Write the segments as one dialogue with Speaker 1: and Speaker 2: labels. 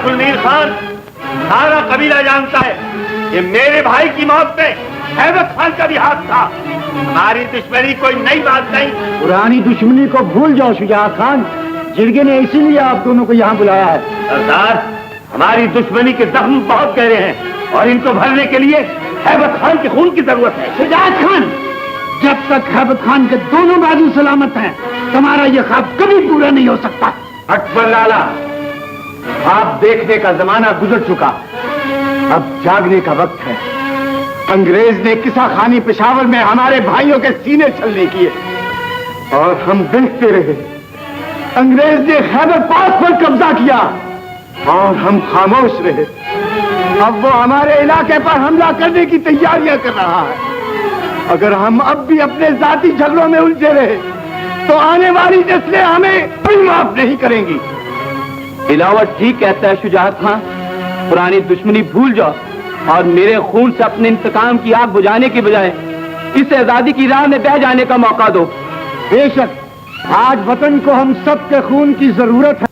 Speaker 1: कुलमीर खान, सारा कबीला जानता है कि मेरे भाई की मौत में हैबत खान का भी हाथ था। हमारी दुश्मनी कोई नई बात नहीं।
Speaker 2: पुरानी दुश्मनी को भूल जाओ शुजा खान, जिरगे ने इसीलिए आप दोनों को यहाँ बुलाया है।
Speaker 1: सरदार, हमारी दुश्मनी के जख्म बहुत गहरे हैं और इनको भरने के लिए हैबत खान के खून की जरूरत है।
Speaker 2: शुजा खान, जब तक हैबत खान के दोनों बाजू सलामत हैं, तुम्हारा ये ख्वाब कभी पूरा नहीं हो सकता।
Speaker 1: अकबर लाला, आप देखने का जमाना गुजर चुका, अब जागने का वक्त है। अंग्रेज ने किसा खानी पेशावर में हमारे भाइयों के सीने छलने किए और हम देखते रहे। अंग्रेज ने खैबर पास पर कब्जा किया और हम खामोश रहे। अब वो हमारे इलाके पर हमला करने की तैयारियां कर रहा है। अगर हम अब भी अपने जाति झगड़ों में उलझे रहे तो आने वाली नस्लें हमें कोई माफ नहीं करेंगी।
Speaker 3: इलावट ठीक कहता है शुजाअत खां, पुरानी दुश्मनी भूल जाओ और मेरे खून से अपने इंतकाम की आग बुझाने की बजाय इस आजादी की राह में बह जाने का मौका दो।
Speaker 2: बेशक आज वतन को हम सबके खून की जरूरत है।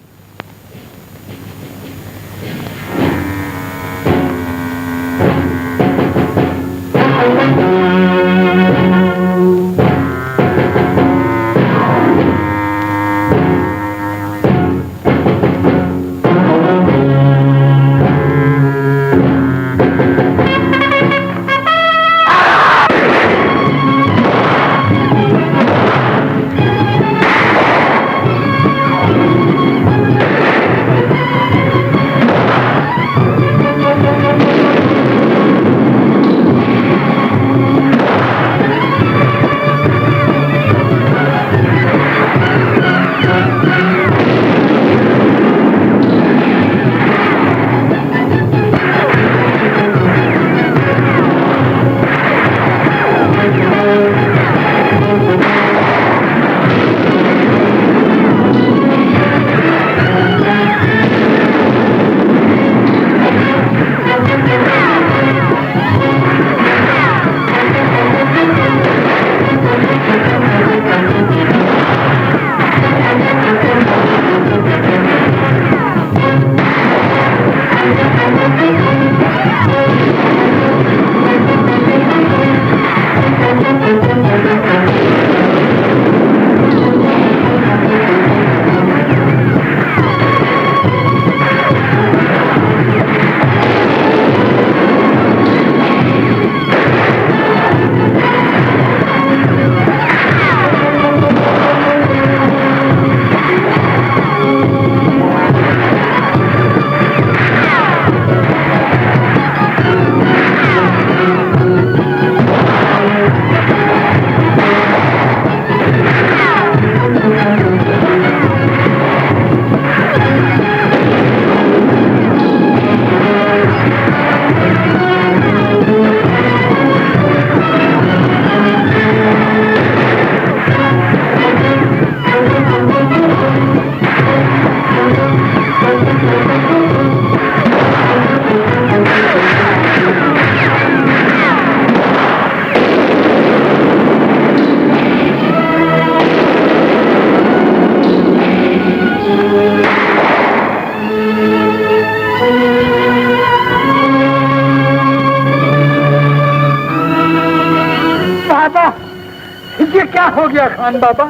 Speaker 2: हो गया खान बाबा?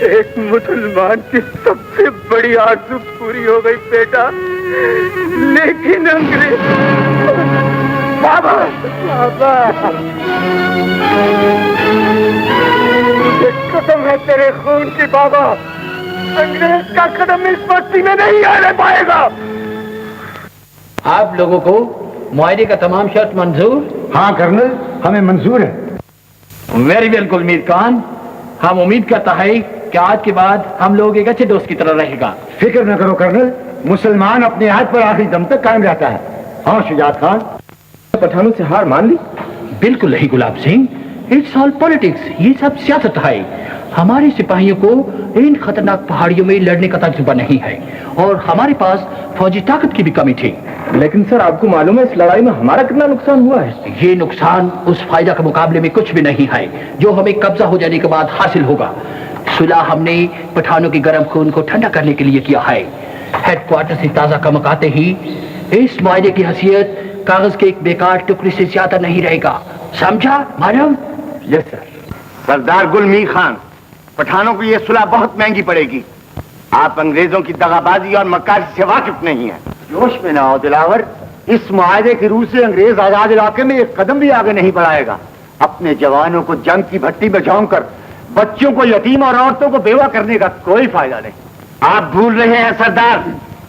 Speaker 2: एक मुसलमान की सबसे बड़ी आरज़ू पूरी हो गई बेटा, लेकिन अंग्रेज बाबा बाबा कदम है तेरे खून की बाबा, अंग्रेज का कदम इस बस्ती में नहीं आने पाएगा।
Speaker 3: आप लोगों को मुआहदे का तमाम शर्त मंजूर?
Speaker 2: हाँ कर्नल, हमें मंजूर है।
Speaker 3: वेरी वेल कुलमीर खान, हम उम्मीद करता है कि आज के बाद हम लोग एक अच्छे दोस्त की तरह रहेगा।
Speaker 2: फिक्र न करो कर्नल, मुसलमान अपने हाथ पर आखिरी दम तक कायम रहता है। हाँ शुजात खान,
Speaker 3: पठानों से हार मान ली? बिल्कुल नहीं Gulab Singh, it's all politics, ये सब सियासत है। हमारे सिपाहियों को इन खतरनाक पहाड़ियों में लड़ने का तजुर्बा नहीं है और हमारे पास फौजी ताकत की भी कमी थी।
Speaker 2: लेकिन सर आपको मालूम है इस लड़ाई में हमारा कितना नुकसान हुआ है?
Speaker 3: ये नुकसान उस फायदा के मुकाबले में कुछ भी नहीं है जो हमें कब्जा हो जाने के बाद हासिल होगा। सुलह हमने पठानों के गर्म खून को ठंडा करने के लिए किया है। हेडक्वार्टर से ताजा कमक आते ही इस मुआहदे की हैसियत कागज के एक बेकार टुकड़े से ज्यादा नहीं रहेगा, समझा मालूम?
Speaker 1: Yes sir. सरदार गुल मीर खान, पठानों को यह सुलह बहुत महंगी पड़ेगी। आप अंग्रेजों की दगाबाजी और मक्कारी से वाकिफ नहीं है। जोश में ना हो दिलावर, इस मुआहदे की रूह से अंग्रेज आजाद इलाके में एक कदम भी आगे नहीं बढ़ाएगा। अपने जवानों को जंग की भट्टी में झोंक कर बच्चों को यतीम और औरतों को बेवा करने का कोई फायदा नहीं। आप भूल रहे हैं सरदार,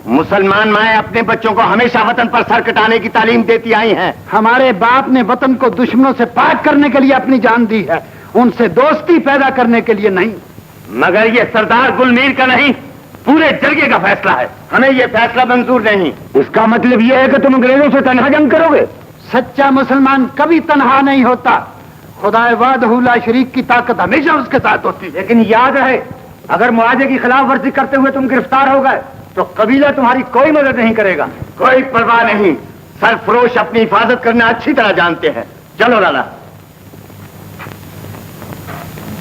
Speaker 1: मुसलमान माएं अपने बच्चों को हमेशा वतन पर सर कटाने की तालीम देती आई हैं। हमारे बाप ने वतन को दुश्मनों से पाक करने के लिए अपनी जान दी है, उनसे दोस्ती पैदा करने के लिए नहीं। मगर ये सरदार गुलमीर का नहीं, पूरे जरगे का फैसला है। हमें ये फैसला मंजूर नहीं। इसका मतलब यह है कि तुम अंग्रेजों से तन्हा जंग करोगे? सच्चा मुसलमान कभी तन्हा नहीं होता। खुदाए वादहू ला शरीक की ताकत हमेशा उसके साथ होती है। लेकिन याद रहे, अगर मुआहदे की खिलाफ वर्जी करते हुए तुम गिरफ्तार हो गए तो कबीला तुम्हारी कोई मदद नहीं करेगा। कोई परवाह नहीं, सरफरोश अपनी हिफाजत करना अच्छी तरह जानते हैं। चलो लाला।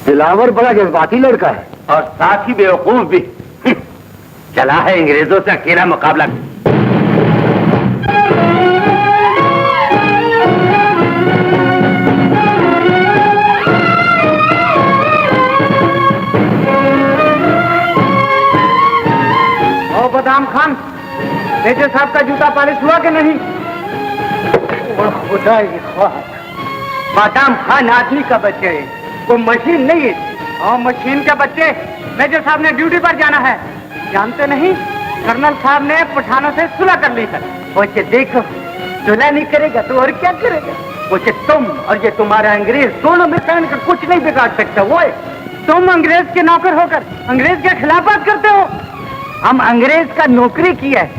Speaker 1: दिलावर बड़ा जज्बाती लड़का है और साथ ही बेवकूफ भी। चला है अंग्रेजों से अकेला मुकाबला। बदाम खान, मेजर साहब का जूता पॉलिश हुआ कि नहीं?
Speaker 2: बादाम खान आदमी का बच्चे है, वो मशीन नहीं है। और मशीन के बच्चे, मेजर साहब ने ड्यूटी पर जाना है, जानते नहीं? कर्नल साहब ने पठानों से सुलह कर ली है। वैसे देखो, सुलह नहीं करेगा तो और क्या करेगा? वैसे तुम और ये तुम्हारा अंग्रेज दोनों में का कुछ नहीं बिगाड़ सकता। वो तुम अंग्रेज के नौकर होकर अंग्रेज के खिलाफ बात करते हो। हम अंग्रेज का नौकरी किया है,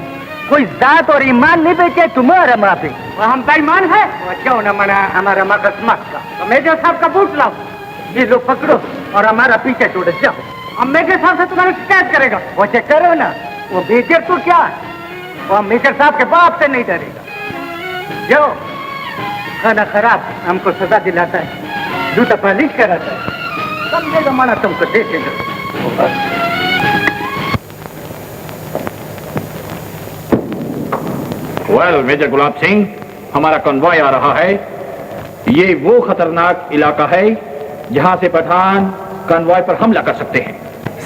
Speaker 2: कोई जात और ईमान नहीं बेचे तुम्हारा माँ पे। हम बेईमान है? क्यों न मना हमारा मगज मत का। तो मेजर साहब का बूट लाओ, ये लोग पकड़ो और हमारा पीछे छोड़ जाओ। हम मेजर साहब से तुम्हारी शिकायत करेगा। वैसे करो ना, वो मेजर तो क्या है, वो मेजर साहब के बाप से नहीं डरेगा। जो खाना खराब हमको सजा दिलाता है, जूता पॉलिश कराता है, समझेगा माना तुमको देखेगा।
Speaker 3: वेल मेजर गुलाब सिंह, हमारा कन्वॉय आ रहा है। ये वो खतरनाक इलाका है जहां से पठान कन्वॉय पर हमला कर सकते हैं।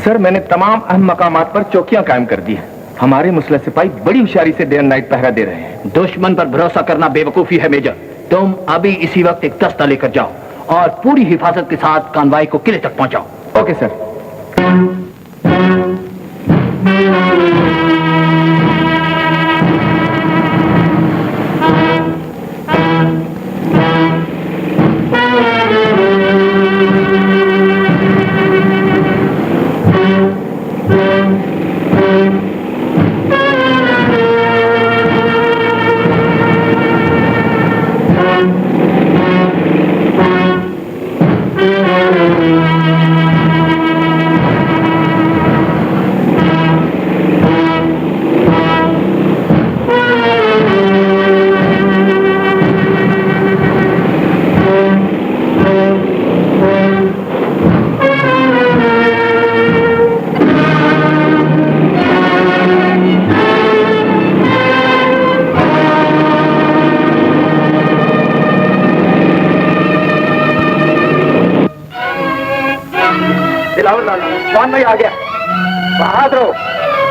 Speaker 4: सर, मैंने तमाम अहम मकामात पर चौकियां कायम कर दी हैं। हमारे मुसल्लह सिपाही बड़ी होशियारी से डे एंड नाइट पहरा दे रहे हैं।
Speaker 3: दुश्मन पर भरोसा करना बेवकूफी है मेजर। तुम अभी इसी वक्त एक दस्ता लेकर जाओ और पूरी हिफाजत के साथ कन्वॉय को किले तक पहुंचाओ।
Speaker 4: Okay sir.
Speaker 1: आ गया। बहादुर,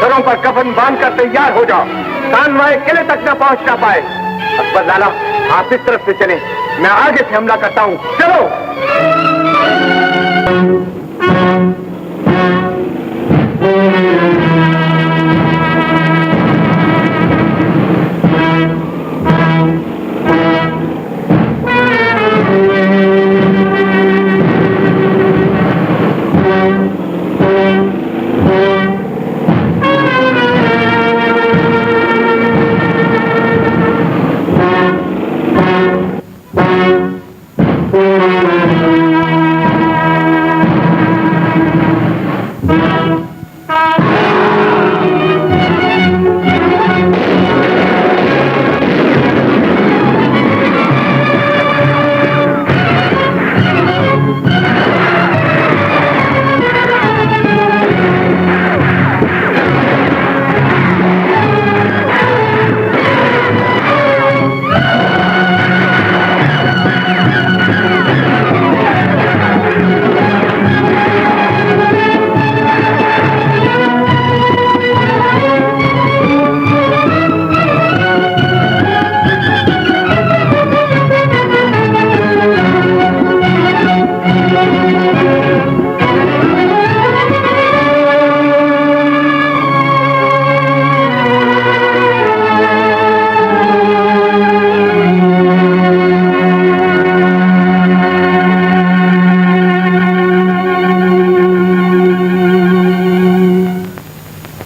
Speaker 1: सरों पर कफन बांधकर तैयार हो जाओ, कानवाय किले तक न पहुंच ना पाए। अकबर लाला, आप इस तरफ से चलें, मैं आगे से हमला करता हूं। चलो।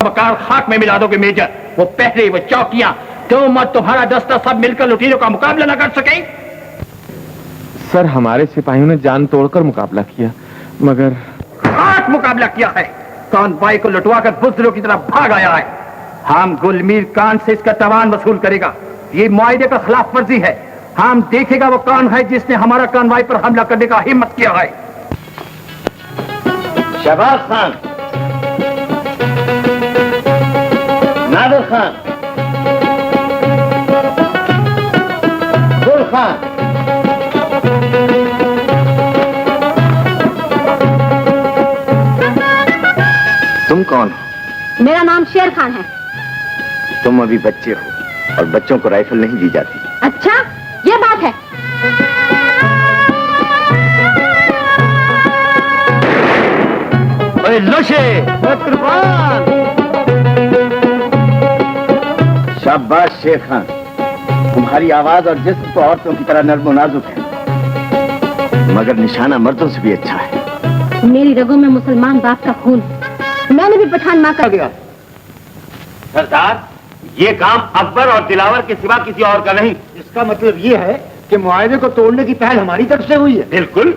Speaker 3: मकान खाक में मिला दोगे मेजर। वो पहरे, वो चौकियां, तुम और तुम्हारा दस्ता सब मिलकर लुटेरों का मुकाबला न कर सके।
Speaker 4: सर, हमारे सिपाहियों ने जान तोड़कर मुकाबला किया, मगर
Speaker 3: खाक मुकाबला किया है। कॉन्वॉय को लुटवाकर बुजदिलों की तरफ भाग आया है। हम गुलमीर खान से इसका तावान वसूल करेगा। ये मुआहदे का खिलाफ वर्जी है। हम देखेगा वो कौन है जिसने हमारा कॉन्वॉय पर हमला करने का हिम्मत किया है।
Speaker 1: शहबाज खान, नादिर खान, गुल खान, तुम कौन हो?
Speaker 5: मेरा नाम शेर खान है।
Speaker 1: तुम अभी बच्चे हो और बच्चों को राइफल नहीं दी जाती।
Speaker 5: अच्छा, ये बात है। शाबाश शेर खान, तुम्हारी आवाज और जिस्म तो औरतों की तरह नर्म नाजुक है, मगर निशाना मर्दों से भी अच्छा है। मेरी रगों में मुसलमान बाप का खून, मैंने भी पठान माँ का दिया।
Speaker 1: सरदार, ये काम अकबर और दिलावर के सिवा किसी और का नहीं।
Speaker 2: इसका मतलब ये है कि मुआहदे को तोड़ने की पहल हमारी तरफ से हुई है।
Speaker 1: बिल्कुल।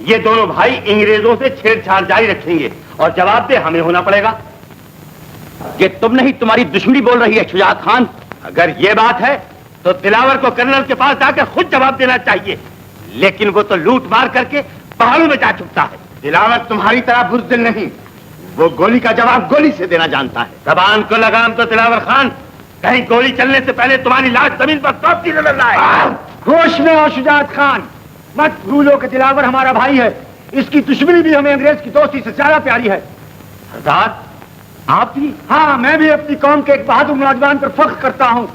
Speaker 1: ये दोनों भाई अंग्रेजों से छेड़छाड़ जारी रखेंगे और जवाब दे हमें होना पड़ेगा।
Speaker 3: ये तुम नहीं, तुम्हारी दुश्मनी बोल रही है शुजात खान।
Speaker 1: अगर ये बात है तो दिलावर को कर्नल के पास जाकर खुद जवाब देना चाहिए, लेकिन वो तो लूट मार करके पहाड़ों में जा चुकता है। दिलावर तुम्हारी तरह बुज़दिल नहीं, वो गोली का जवाब गोली से देना जानता है। जबान को लगाम तो दिलावर खान, कहीं गोली चलने से पहले तुम्हारी लाश जमीन पर तोपती नजर न आए।
Speaker 2: होश में हो शुजात खान, मत भूलो कि दिलावर हमारा भाई है। इसकी दुश्मनी भी हमें अंग्रेज की दोस्ती से ज्यादा प्यारी है।
Speaker 1: सरदार, आप भी?
Speaker 2: हाँ, मैं भी अपनी कौम के एक बहादुर नौजवान पर फख्र करता हूँ।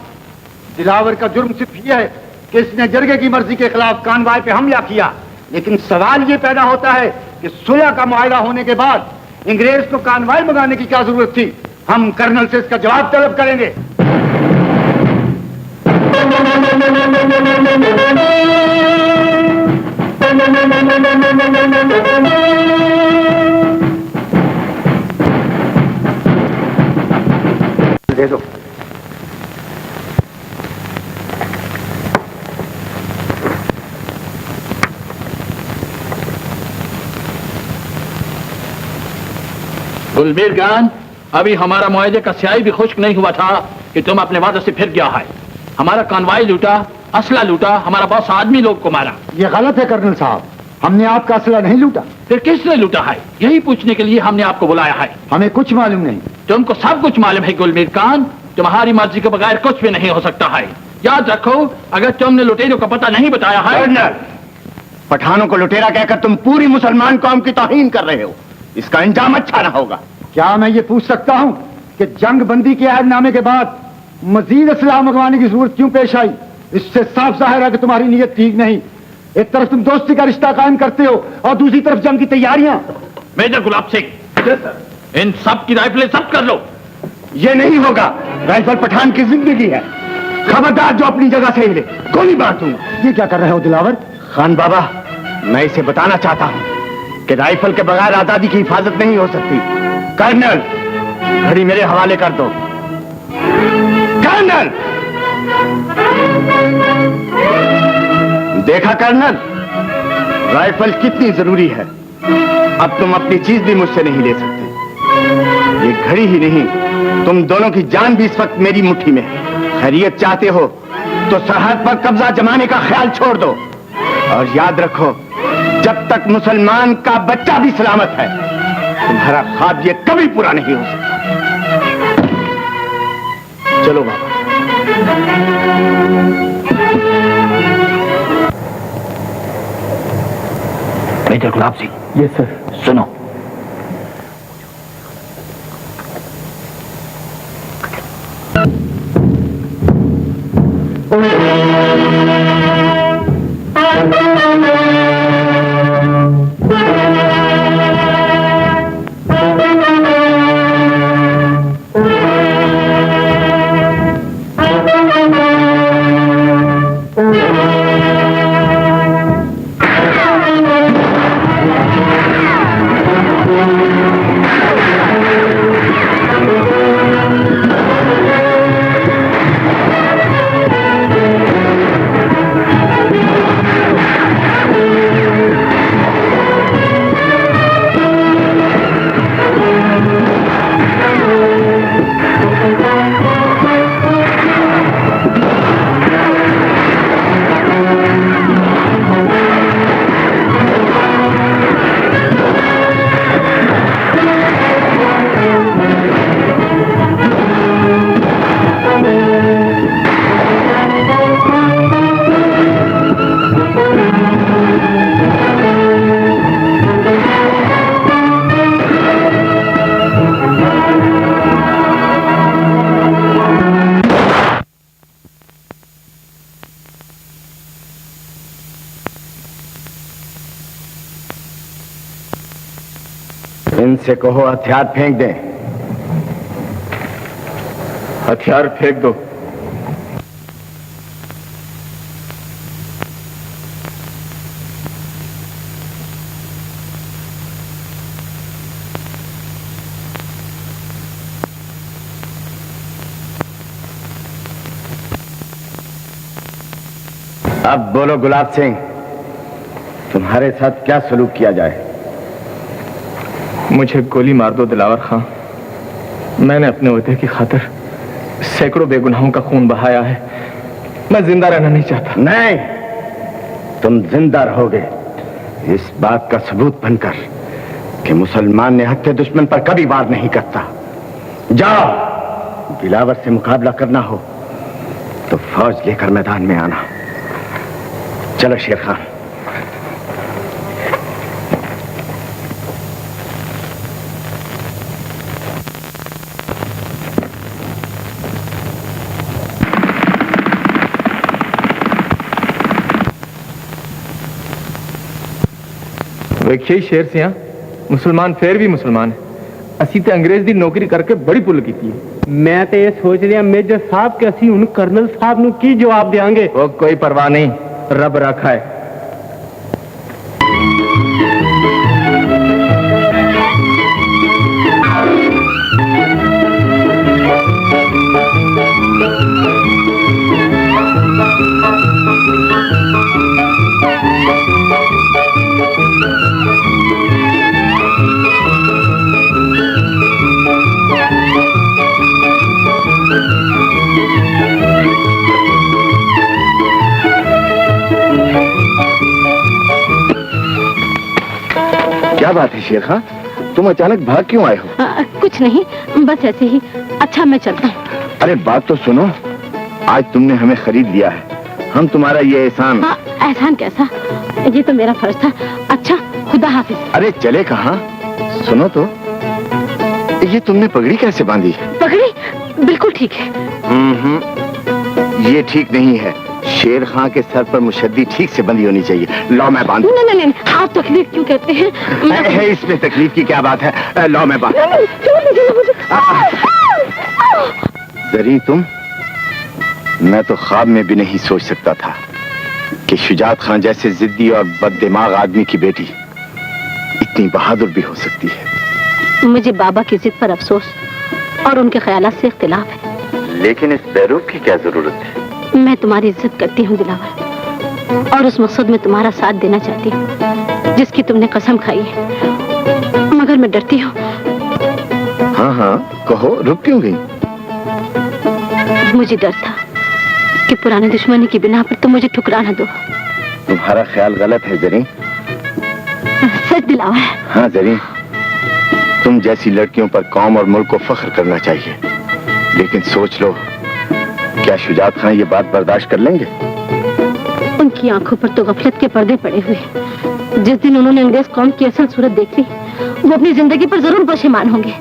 Speaker 2: दिलावर का जुर्म सिर्फ यह है कि इसने जरगे की मर्जी के खिलाफ कानवाय पे हमला किया, लेकिन सवाल ये पैदा होता है कि सुलह का मुआहदा होने के बाद अंग्रेज को कानवाय मंगाने की क्या जरूरत थी। हम कर्नल से इसका जवाब तलब करेंगे।
Speaker 1: दे दो।
Speaker 3: गुलमीर खान, अभी हमारा मुआहदे का स्याही भी खुश्क नहीं हुआ था कि तुम अपने वादे से फिर गया है। हमारा कानवाई लूटा, असला लूटा, हमारा बॉस आदमी लोग को मारा।
Speaker 2: ये गलत है कर्नल साहब, हमने आपका असला नहीं लूटा।
Speaker 3: फिर किसने लूटा है? यही पूछने के लिए हमने आपको बुलाया है।
Speaker 2: हमें कुछ मालूम नहीं।
Speaker 3: तुमको सब कुछ मालूम है गुलमीर खान। तुम्हारी मर्जी के बगैर कुछ भी नहीं हो सकता है। याद रखो, अगर तुमने लुटेरों का पता नहीं बताया है।
Speaker 1: कर्नल, पठानों को लुटेरा कहकर तुम पूरी मुसलमान कौम की तौहीन कर रहे हो। इसका अंजाम अच्छा ना होगा।
Speaker 2: क्या मैं ये पूछ सकता हूँ कि जंग बंदी के ऐलाननामे के बाद मजीद असलाह मंगवाने की जरूरत क्यों पेश आई? इससे साफ जाहिर है कि तुम्हारी नीयत ठीक नहीं। एक तरफ तुम दोस्ती का रिश्ता कायम करते हो और दूसरी तरफ जंग की तैयारियां।
Speaker 3: मेजर गुलाब सिंह, इन सब की राइफलें जब्त कर लो।
Speaker 1: ये नहीं होगा। राइफल पठान की जिंदगी है। खबरदार जो अपनी जगह से हिले, गोली मार दूंगा।
Speaker 2: ये क्या कर रहे हो दिलावर?
Speaker 1: खान बाबा, मैं इसे बताना चाहता हूँ कि राइफल के बगैर आजादी की हिफाजत नहीं हो सकती। कर्नल, घड़ी मेरे हवाले कर दो। कर्नल! देखा कर्नल, राइफल कितनी जरूरी है। अब तुम अपनी चीज भी मुझसे नहीं ले सकते। ये घड़ी ही नहीं, तुम दोनों की जान भी इस वक्त मेरी मुट्ठी में है। खैरियत चाहते हो तो सरहद पर कब्जा जमाने का ख्याल छोड़ दो और याद रखो, जब तक मुसलमान का बच्चा भी सलामत है, तुम्हारा ख्वाब ये कभी पूरा नहीं हो सकता। चलो बाबा।
Speaker 3: Major Gulab Singh.
Speaker 4: Yes sir.
Speaker 3: सुनो,
Speaker 1: उनसे कहो हथियार फेंक दें।
Speaker 4: हथियार फेंक दो।
Speaker 1: अब बोलो गुलाब सिंह, तुम्हारे साथ क्या सलूक किया जाए?
Speaker 4: मुझे गोली मार दो दिलावर खां। मैंने अपने ओहदे की खातिर सैकड़ों बेगुनाहों का खून बहाया है। मैं जिंदा रहना नहीं चाहता।
Speaker 1: नहीं, तुम जिंदा रहोगे इस बात का सबूत बनकर कि मुसलमान ने हत्या दुश्मन पर कभी वार नहीं करता। जाओ, दिलावर से मुकाबला करना हो तो फौज लेकर मैदान में आना। चलो शेर खान।
Speaker 4: वेखिए शेर सिंह, मुसलमान फिर भी मुसलमान है। असी ते अंग्रेज दी नौकरी करके बड़ी भुल की।
Speaker 2: मैं तो ये सोच रहा मेजर साहब के असी उन कर्नल साहब ਨੂੰ ਕੀ जवाब देंगे।
Speaker 4: वो कोई परवाह नहीं, रब रखा है।
Speaker 1: क्या बात है शेर खान, तुम अचानक भाग क्यों आए हो?
Speaker 6: कुछ नहीं, बस ऐसे ही। अच्छा मैं चलता हूँ।
Speaker 1: अरे बात तो सुनो, आज तुमने हमें खरीद लिया है। हम तुम्हारा ये एहसान।
Speaker 6: एहसान कैसा? ये तो मेरा फर्ज था। अच्छा, खुदा हाफिज।
Speaker 1: अरे चले कहाँ? सुनो तो, ये तुमने पगड़ी कैसे बांधी?
Speaker 6: पगड़ी बिल्कुल ठीक है।
Speaker 1: ये ठीक नहीं है। शेर खां के सर पर मुशद्दी ठीक से बंधी होनी चाहिए। लो मैं बांधू।
Speaker 6: नहीं नहीं नहीं, आप तकलीफ क्यों कहते हैं?
Speaker 1: इसमें तकलीफ की क्या बात है? लो मैं बांधू। जरी तुम, मैं तो ख्वाब में भी नहीं सोच सकता था कि शुजात खान जैसे जिद्दी और बददिमाग आदमी की बेटी इतनी बहादुर भी हो सकती है।
Speaker 6: मुझे बाबा की जिद पर अफसोस और उनके ख्यालात से इख्तिलाफ है।
Speaker 1: लेकिन इस बेरूब की क्या जरूरत है?
Speaker 6: मैं तुम्हारी इज्जत करती हूँ दिलावर, और उस मकसद में तुम्हारा साथ देना चाहती हूँ जिसकी तुमने कसम खाई है, मगर मैं डरती हूँ।
Speaker 1: हाँ हाँ कहो, रुक क्यों गई?
Speaker 6: मुझे डर था कि पुराने दुश्मनी की बिना पर तुम मुझे ठुकरा न दो।
Speaker 1: तुम्हारा ख्याल गलत है जरी।
Speaker 6: सच दिलावर।
Speaker 1: हाँ जरी, तुम जैसी लड़कियों पर कौम और मुल्क को फख्र करना चाहिए, लेकिन सोच लो, क्या शुजात खान ये बात बर्दाश्त कर लेंगे?
Speaker 6: उनकी आंखों पर तो गफलत के पर्दे पड़े हुए। जिस दिन उन्होंने अंग्रेज कौम की असल सूरत देख ली, वो अपनी जिंदगी पर जरूर पशेमान होंगे।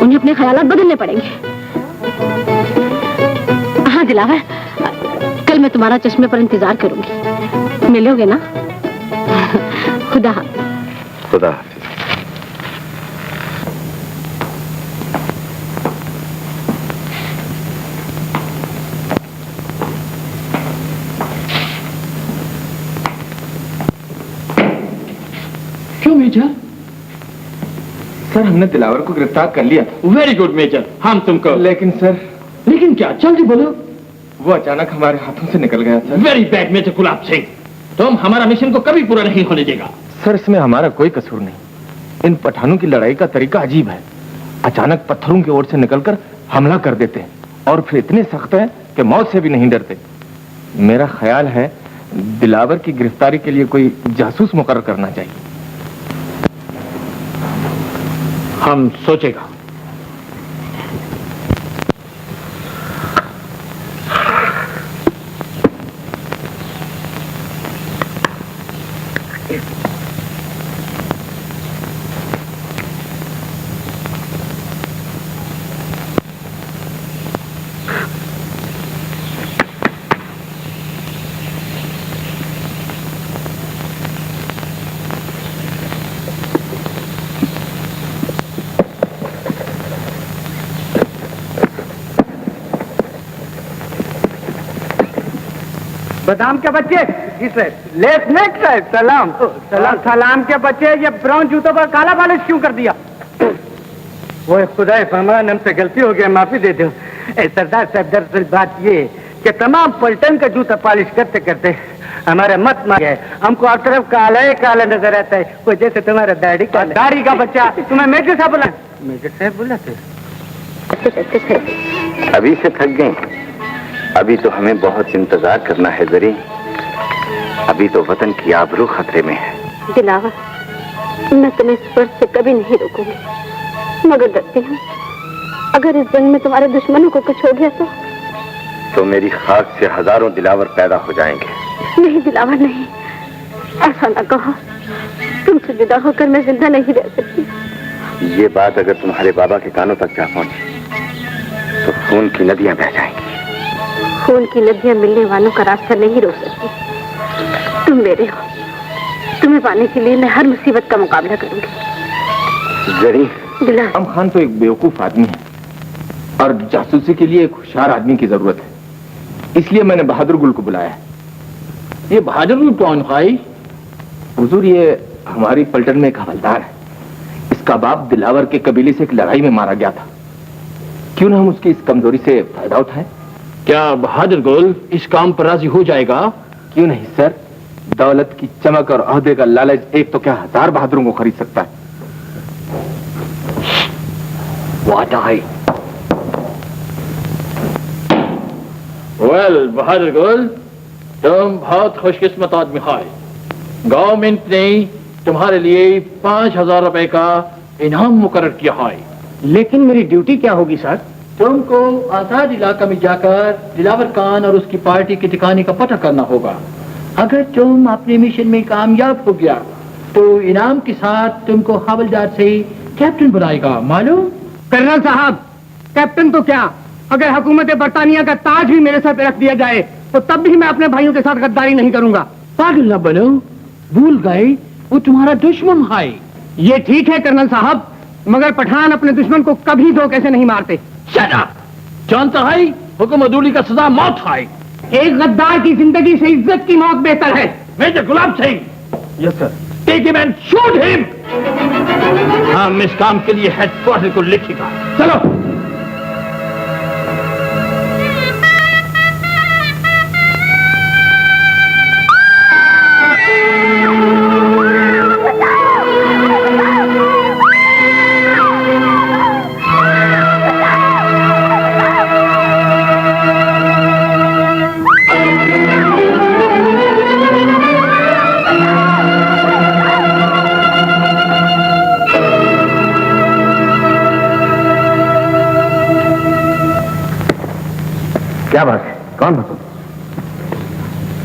Speaker 6: उन्हें अपने ख्यालात बदलने पड़ेंगे। हाँ दिलावर, कल मैं तुम्हारा चश्मे पर इंतजार करूंगी। मिलोगे ना? खुदा हाफिज।
Speaker 1: खुदा हाफिज।
Speaker 3: क्यों मेजर?
Speaker 4: सर हमने दिलावर को गिरफ्तार कर लिया।
Speaker 3: वेरी गुड मेजर, हम तुमको।
Speaker 4: लेकिन सर।
Speaker 3: लेकिन क्या? जल्दी बोलो।
Speaker 4: वो अचानक हमारे हाथों से निकल गया sir.
Speaker 3: Very bad major Gulab Singh, तुम हमारा मिशन को कभी पूरा नहीं होने देगा।
Speaker 4: सर इसमें हमारा कोई कसूर नहीं। इन पठानों की लड़ाई का तरीका अजीब है। अचानक पत्थरों की ओर से निकलकर हमला कर देते हैं और फिर इतने सख्त हैं कि मौत से भी नहीं डरते। मेरा ख्याल है दिलावर की गिरफ्तारी के लिए कोई जासूस मुकर्रर करना चाहिए।
Speaker 3: हम सोचेगा।
Speaker 2: बादाम के बच्चे लेफ्ट नेक साइड सलाम सलाम सलाम के बच्चे ये ब्राउन जूतों पर काला पॉलिश क्यों कर दिया? वो खुदा हमारा नाम से गलती हो गया, माफी दे दो। सरदार साहब दरअसल बात ये कि तमाम पलटन का जूता पॉलिश करते करते हमारे मत मार गए, हमको हर तरफ काला ही काला नजर आता है, वो जैसे तुम्हारा दाढ़ी का बच्चा। तुम्हें मेजर साहब बोला? मेजर साहब बोला थे।
Speaker 5: अभी से थक गए? अभी तो हमें बहुत इंतजार करना है जरी, अभी तो वतन की आबरू खतरे में है।
Speaker 6: दिलावर, मैं तुम्हें इस वर्ष से कभी नहीं रोकूंगी, मगर डरती हूँ अगर इस जंग में तुम्हारे दुश्मनों को कुछ हो गया तो
Speaker 5: मेरी खाक से हजारों दिलावर पैदा हो जाएंगे।
Speaker 6: नहीं दिलावर नहीं, ऐसा ना कहो, तुमसे जुदा होकर मैं जिंदा नहीं रह सकती।
Speaker 5: ये बात अगर तुम्हारे बाबा के कानों तक जा पहुंची तो खून की नदियां बह जाएंगी।
Speaker 6: खून की नदियां मिलने वालों का रास्ता नहीं रोक सकती। तुम मेरे हो, तुम्हें पाने के लिए मैं हर मुसीबत का मुकाबला करूंगी।
Speaker 5: जरी,
Speaker 4: हम खान तो एक बेवकूफ आदमी है और जासूसी के लिए एक होशियार आदमी की जरूरत है, इसलिए मैंने बहादुर गुल को बुलाया है।
Speaker 3: ये बहादुर गुल कौन भाई?
Speaker 4: हुजूर, ये हमारी पलटन में एक हवलदार है, इसका बाप दिलावर के कबीले से एक लड़ाई में मारा गया था। क्यों ना हम उसकी इस कमजोरी से फायदा उठाएं?
Speaker 3: क्या बहादुर गुल इस काम पर राजी हो जाएगा?
Speaker 4: क्यों नहीं सर, दौलत की चमक और ओहदे का लालच एक तो क्या 1000 बहादुरों को खरीद सकता है।
Speaker 3: वेल बहादुर गुल, तुम बहुत खुशकिस्मत आदमी है। गवर्नमेंट ने तुम्हारे लिए 5000 रुपए का इनाम मुकर्रर किया है।
Speaker 2: लेकिन मेरी ड्यूटी क्या होगी सर?
Speaker 3: तुमको आजाद इलाका में जाकर दिलावर खान और उसकी पार्टी के ठिकाने का पता करना होगा। अगर तुम अपने मिशन में कामयाब हो गया तो इनाम के साथ तुमको हवलदार से कैप्टन बनाएगा, मालूम?
Speaker 2: कर्नल साहब, कैप्टन तो क्या, अगर हुकूमत बरतानिया का ताज भी मेरे सर पे रख दिया जाए तो तब भी मैं अपने भाइयों के साथ गद्दारी नहीं करूंगा।
Speaker 3: पागल न बनो, भूल गए वो तुम्हारा दुश्मन है।
Speaker 2: ये ठीक है कर्नल साहब, मगर पठान अपने दुश्मन को कभी धोखे से नहीं मारते।
Speaker 3: Shut up! जानता है हुक्म अदूली का सजा मौत है।
Speaker 2: एक गद्दार की जिंदगी से इज्जत की मौत बेहतर है।
Speaker 3: Major Gulab Singh,
Speaker 4: yes sir.
Speaker 3: Take him and shoot him. हम इस काम के लिए हेडक्वार्टर को लिखेगा। चलो।
Speaker 5: क्या बात है, कौन हो तुम?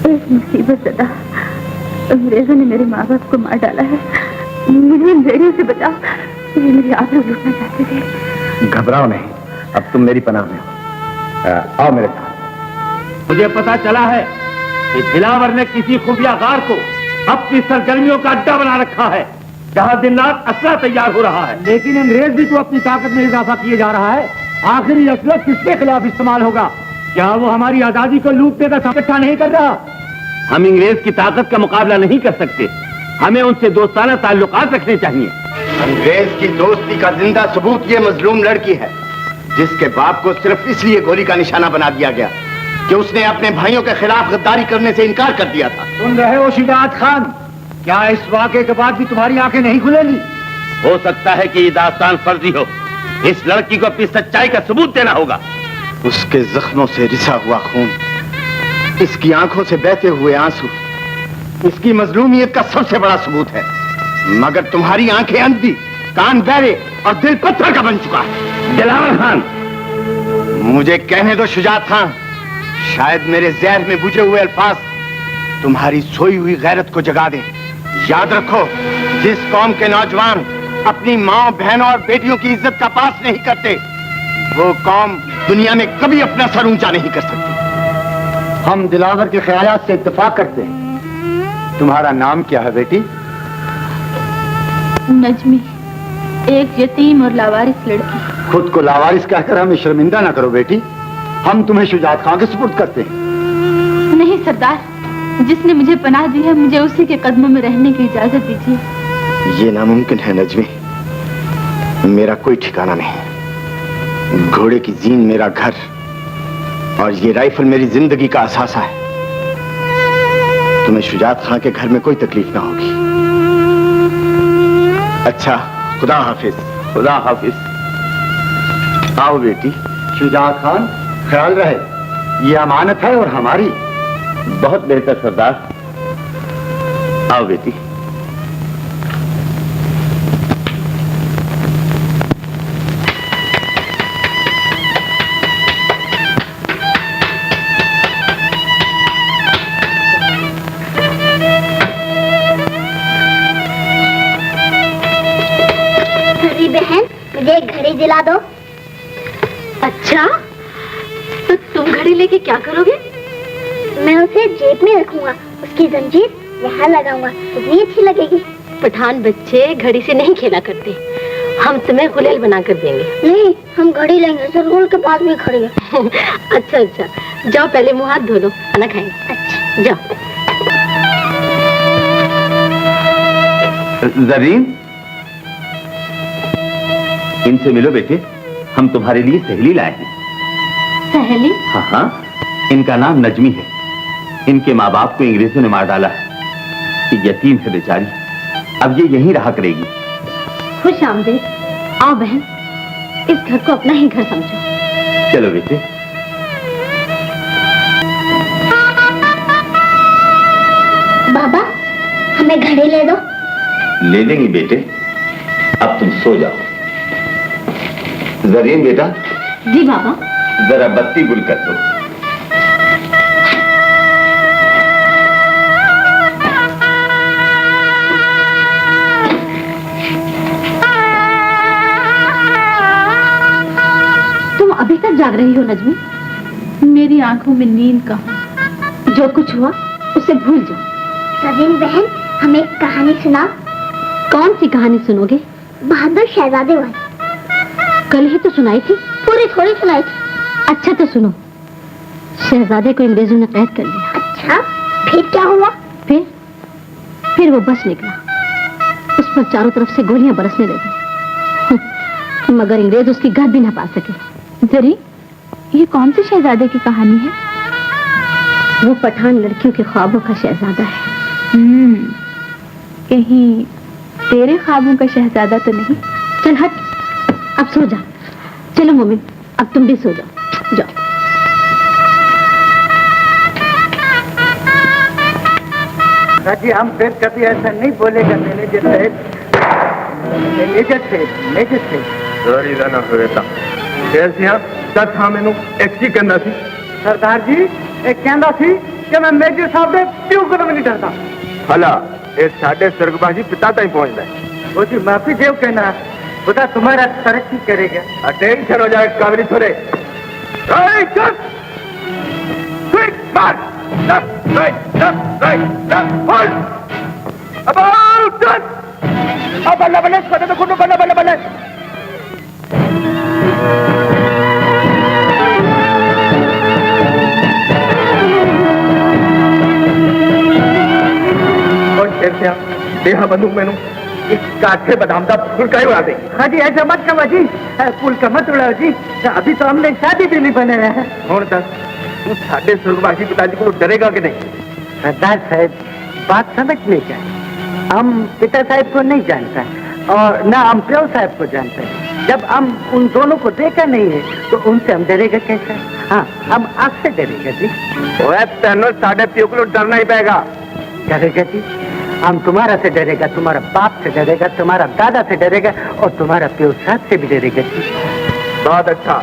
Speaker 6: एक मुसीबत ज़दा अंग्रेजों ने मेरे माँ बाप को मार डाला है, मुझे इन भेड़ियों से बचाओ, ये मेरी आबरू लूटना चाहते थे।
Speaker 5: घबराओ नहीं, अब तुम मेरी पनाह में हो। आओ मेरे साथ।
Speaker 1: मुझे पता चला है कि दिलावर ने किसी खुफिया गार को अपनी सरगर्मियों का अड्डा बना रखा है, जहां दिन रात असला तैयार हो रहा है।
Speaker 2: लेकिन अंग्रेज भी तो अपनी ताकत में इजाफा किए जा रहा है। आखिर ये असला किसके खिलाफ इस्तेमाल होगा? क्या वो हमारी आजादी को लूटने का इकट्ठा नहीं कर रहा?
Speaker 1: हम इंग्रेज की ताकत का मुकाबला नहीं कर सकते, हमें उनसे दोस्ताना ताल्लुकात रखने चाहिए।
Speaker 5: अंग्रेज की दोस्ती का जिंदा सबूत ये मजलूम लड़की है, जिसके बाप को सिर्फ इसलिए गोली का निशाना बना दिया गया कि उसने अपने भाइयों के खिलाफ गद्दारी करने से इनकार कर दिया था।
Speaker 2: सुन रहे हो शुजात खान, क्या इस वाक़े के बाद भी तुम्हारी आंखें नहीं खुलेंगी?
Speaker 1: हो सकता है कि ये दास्तान फर्जी हो, इस लड़की को अपनी सच्चाई का सबूत देना होगा।
Speaker 5: उसके जख्मों से रिसा हुआ खून, इसकी आंखों से बहते हुए आंसू, इसकी मजलूमियत का सबसे बड़ा सबूत है। मगर तुम्हारी आंखें अंधी, कान बहरे और दिल पत्थर का बन चुका है।
Speaker 1: दिलावर खान,
Speaker 5: मुझे कहने दो शुजात खान, शायद मेरे जहर में बुझे हुए अल्फाज तुम्हारी सोई हुई गैरत को जगा दें। याद रखो, जिस कौम के नौजवान अपनी माँ, बहनों और बेटियों की इज्जत का पास नहीं करते, वो कौम दुनिया में कभी अपना सर ऊंचा नहीं कर सकती।
Speaker 2: हम दिलावर के ख्यालात से इत्तेफाक करते हैं। तुम्हारा नाम क्या है बेटी?
Speaker 6: नजमी, एक यतीम और लावारिस लड़की।
Speaker 2: खुद को लावारिस कहकर हमें शर्मिंदा ना करो बेटी, हम तुम्हें शुजात खां के सुपुर्द करते हैं।
Speaker 6: नहीं सरदार, जिसने मुझे पनाह दी है, मुझे उसी के कदमों में रहने की इजाजत दीजिए।
Speaker 1: ये नामुमकिन है नजमी। मेरा कोई ठिकाना नहीं। घोड़े की जीन मेरा घर और ये राइफल मेरी जिंदगी का असासा है। तुम्हें शुजात खां के घर में कोई तकलीफ ना होगी। अच्छा, खुदा हाफिज। खुदा हाफिज। आओ बेटी। शुजात खान, ख्याल रहे, ये अमानत है और हमारी। बहुत बेहतर सरदार। आओ बेटी।
Speaker 7: बहन, मुझे एक घड़ी दिला दो।
Speaker 6: अच्छा, तो तुम घड़ी लेके क्या करोगे?
Speaker 7: मैं उसे जेब में रखूंगा, उसकी जंजीर यहाँ लगाऊंगा, कितनी अच्छी लगेगी।
Speaker 6: पठान बच्चे घड़ी से नहीं खेला करते, हम तुम्हें गुलेल बना कर देंगे।
Speaker 7: नहीं, हम घड़ी लेंगे, सरगुल के पास भी खड़ी है।
Speaker 6: अच्छा अच्छा, जाओ पहले मुंह हाथ धो लो, खाना खाएंगे।
Speaker 7: अच्छा
Speaker 6: जाओ।
Speaker 1: जरीन, इनसे मिलो बेटे, हम तुम्हारे लिए सहेली लाए हैं।
Speaker 6: सहेली?
Speaker 1: हाँ हाँ, इनका नाम नजमी है। इनके माँ बाप को अंग्रेजों ने मार डाला है। ये यतीम है बेचारी, अब ये यहीं रहा करेगी।
Speaker 6: खुश आमदीद। आओ बहन, इस घर को अपना ही घर समझो।
Speaker 1: चलो बेटे।
Speaker 7: बाबा, हमें घड़ी ले दो।
Speaker 1: ले लेंगे बेटे, अब तुम सो जाओ। जरीन बेटा।
Speaker 6: जी बाबा।
Speaker 1: जरा बत्ती गुल कर दो।
Speaker 6: तुम अभी तक जाग रही हो नजमी? मेरी आंखों में नींद कहाँ। जो कुछ हुआ उसे भूल जाओ।
Speaker 7: रवीन बहन, हमें एक कहानी सुनाओ।
Speaker 6: कौन सी कहानी सुनोगे?
Speaker 7: बहादुर शहजादे वाली।
Speaker 6: कल ही तो सुनाई थी।
Speaker 7: पूरी थोड़ी सुनाई थी।
Speaker 6: अच्छा तो सुनो। शहजादे को अंग्रेजों ने कैद कर लिया।
Speaker 7: अच्छा, फिर क्या हुआ?
Speaker 6: फिर वो बच निकला। उस पर चारों तरफ से गोलियां बरसने लगी, मगर अंग्रेज उसकी गर्द भी ना पा सके। जरी, ये कौन सी शहजादे की कहानी है? वो पठान लड़कियों के ख्वाबों का शहजादा है। कहीं तेरे ख्वाबों का शहजादा तो नहीं? चल हट, अब सो जा। चलो मोमिन, अब तुम भी सो जाओ। जाओ।
Speaker 2: जी, हम फिर कभी ऐसा नहीं बोलेगा। मैनेजर साहब, मैनेजर से
Speaker 4: सॉरी ना होता शेर सिंह सच हाँ मैनू एक ही कहना सी।
Speaker 2: सरदार जी, एक कहना सी कि मैं मेजर साहब ने प्यू को नहीं डरता।
Speaker 4: भला ये साढ़े स्वर्गवासी पिता तक पहुंचता है।
Speaker 2: वो जी माफी देव कहना, खुदा तुम्हारा तरक्की करेगा।
Speaker 4: टेंशन हो जाए काबरी थोड़े। बल्ला बल्ले बल्ले खुद बल्ला बल्ला बल्ले। देहा बंदूक मैनू इस काठे बादाम का फूल का ही उड़ा दे।
Speaker 2: हाँ जी, ऐसा मत करो जी, फूल का मत उड़ाओ जी। अभी तो हमने शादी भी नहीं बने हैं।
Speaker 4: कौन दस तू साढ़े स्वर्गवासी पिताजी को डरेगा कि नहीं?
Speaker 2: सरदार साहब, बात समझने क्या है, हम पिता साहब को नहीं जानता और ना हम प्यो साहब को जानते हैं। जब हम उन दोनों को देखा नहीं है तो उनसे हम डरेगा कैसे? हाँ, हम आपसे डरेगा जी।
Speaker 4: तेनों साढ़े प्यो को डरना ही पड़ेगा।
Speaker 2: डरेगा जी, हम तुम्हारा से डरेगा, तुम्हारा बाप से डरेगा, तुम्हारा दादा से डरेगा और तुम्हारा प्यो साहब से भी डरेगा जी।
Speaker 4: बहुत अच्छा।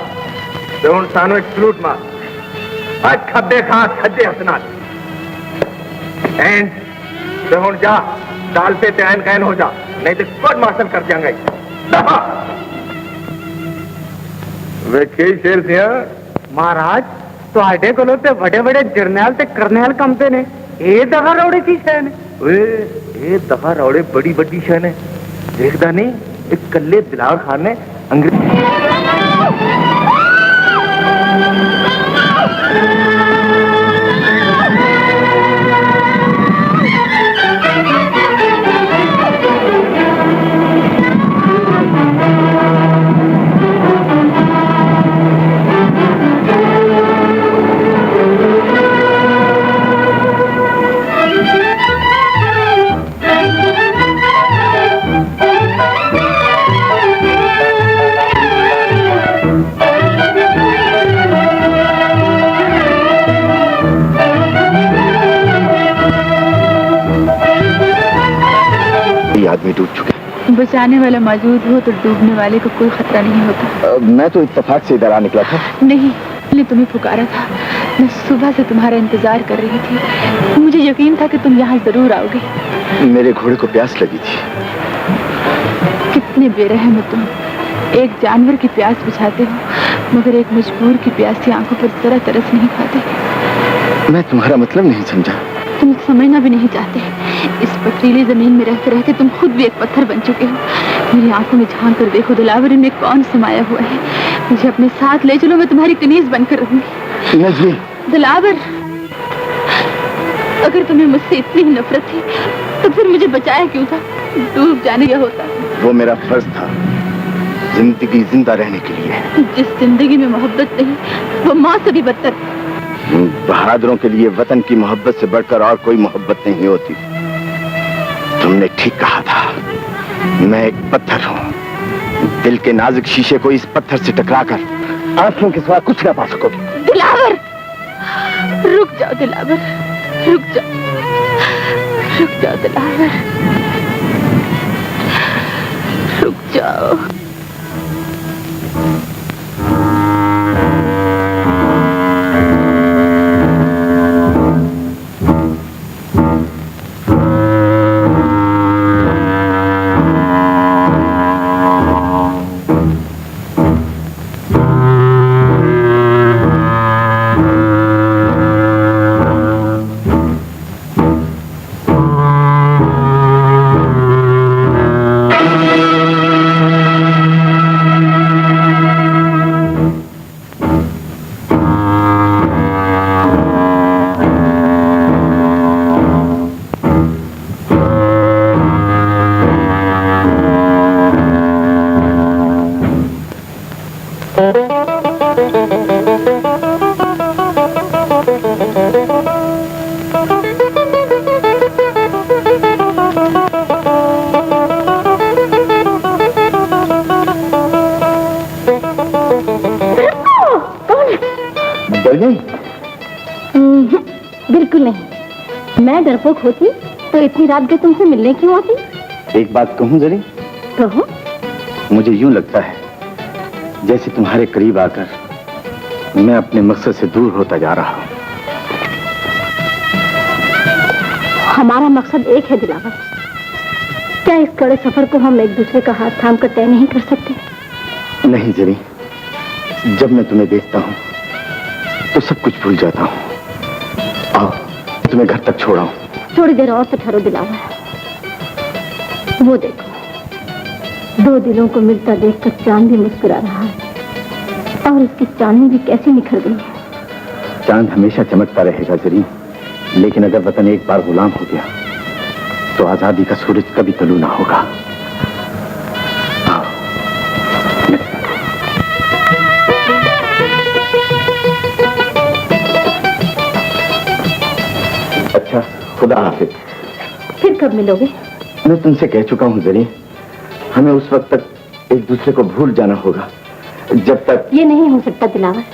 Speaker 4: तो उन सानों एक सलूट मार। आज खब्बे खां सज्जे हसना एंड तो हुन जा दाल पे तैन कैन हो जा, नहीं तो कोर्ट मार्शल कर जाएंगे। वे कई शेर सिंह
Speaker 2: महाराज, ਤੁਹਾਡੇ ਕੋਲੋਂ ਤੇ ਵੱਡੇ ਵੱਡੇ ਜਰਨੈਲ ਤੇ ਕਰਨੈਲ ਕੰਮਦੇ ਨੇ, ਇਹ ਦਫਾ ਰੌੜੇ ਕੀ ਸ਼ੈ ਨੇ?
Speaker 4: ਓਏ ਇਹ ਦਫਾ ਰੌੜੇ ਬੜੀ ਵੱਡੀ ਸ਼ੈ ਨੇ। ਦੇਖਦਾ ਨਹੀਂ ਇੱਕ ਕੱਲੇ ਦਿਲਾਰ ਖਾਨ ਨੇ ਅੰਗਰੇਜ਼
Speaker 1: आदमी डूब चुके।
Speaker 6: बचाने वाला मौजूद हो तो डूबने वाले को कोई खतरा नहीं होता।
Speaker 1: मैं तो इत्तेफाक से इधर आ निकला था।
Speaker 6: नहीं, मैंने तुम्हें पुकारा था। मैं सुबह से तुम्हारा इंतजार कर रही थी। मुझे यकीन था कि तुम यहाँ जरूर आओगे।
Speaker 1: मेरे घोड़े को प्यास लगी थी।
Speaker 6: कितने बेरहम हो तुम। एक जानवर की प्यास बुझाते हो मगर एक मजबूर की प्यासी आंखों पर जरा तरस नहीं खाते।
Speaker 1: मैं तुम्हारा मतलब नहीं समझा।
Speaker 6: तुम समझना भी नहीं चाहते। इस पथरीली जमीन में रहते रहते तुम खुद भी एक पत्थर बन चुके हो। मेरी आंखों में झांक कर देखो दिलावर, इनमें कौन समाया हुआ है। मुझे अपने साथ ले चलो, मैं तुम्हारी कनीज बनकर रहूंगी।
Speaker 1: नजमी।
Speaker 6: दिलावर, अगर तुम्हें मुझसे इतनी ही नफरत थी तो फिर मुझे बचाया क्यों था? डूब जाने का होता।
Speaker 1: वो मेरा फर्ज था, जिंदगी जिंदा रहने के लिए।
Speaker 6: जिस जिंदगी में मोहब्बत नहीं वो मौत से भी बदतर।
Speaker 1: बहादुरों के लिए वतन की मोहब्बत से बढ़कर और कोई मोहब्बत नहीं होती। तुमने ठीक कहा था। मैं एक पत्थर हूँ। दिल के नाजुक शीशे को इस पत्थर से टकराकर आंसुओं के सिवा कुछ न पा सकोगे।
Speaker 6: दिलावर, रुक जाओ दिलावर, रुक जाओ, रुक जाओ दिलावर, रुक जाओ। बिल्कुल नहीं। मैं डरपोक होती तो इतनी रात के तुमसे मिलने क्यों आती?
Speaker 1: एक बात कहूं जरी?
Speaker 6: कहो।
Speaker 1: मुझे यूं लगता है जैसे तुम्हारे करीब आकर मैं अपने मकसद से दूर होता जा रहा हूं।
Speaker 6: हमारा मकसद एक है दिलावर। क्या इस कड़े सफर को हम एक दूसरे का हाथ थाम कर तय नहीं कर सकते?
Speaker 1: नहीं जरी, जब मैं तुम्हें देखता हूं तो सब कुछ भूल जाता हूं। आओ तुम्हें घर तक छोड़ाऊं।
Speaker 6: थोड़ी देर और तो ठहरो दिलावर। वो देखो, दो दिलों को मिलता देखकर चांद भी मुस्कुरा रहा है और इसकी चांदनी भी कैसी निखर गई है।
Speaker 1: चांद हमेशा चमकता रहेगा जरी, लेकिन अगर वतन एक बार गुलाम हो गया तो आजादी का सूरज कभी तलू ना होगा। अच्छा, खुदा हाफिज।
Speaker 6: फिर कब मिलोगे?
Speaker 1: मैं तुमसे कह चुका हूं जरी, हमें उस वक्त तक एक दूसरे को भूल जाना होगा जब तक।
Speaker 6: ये नहीं हो सकता दिलावर।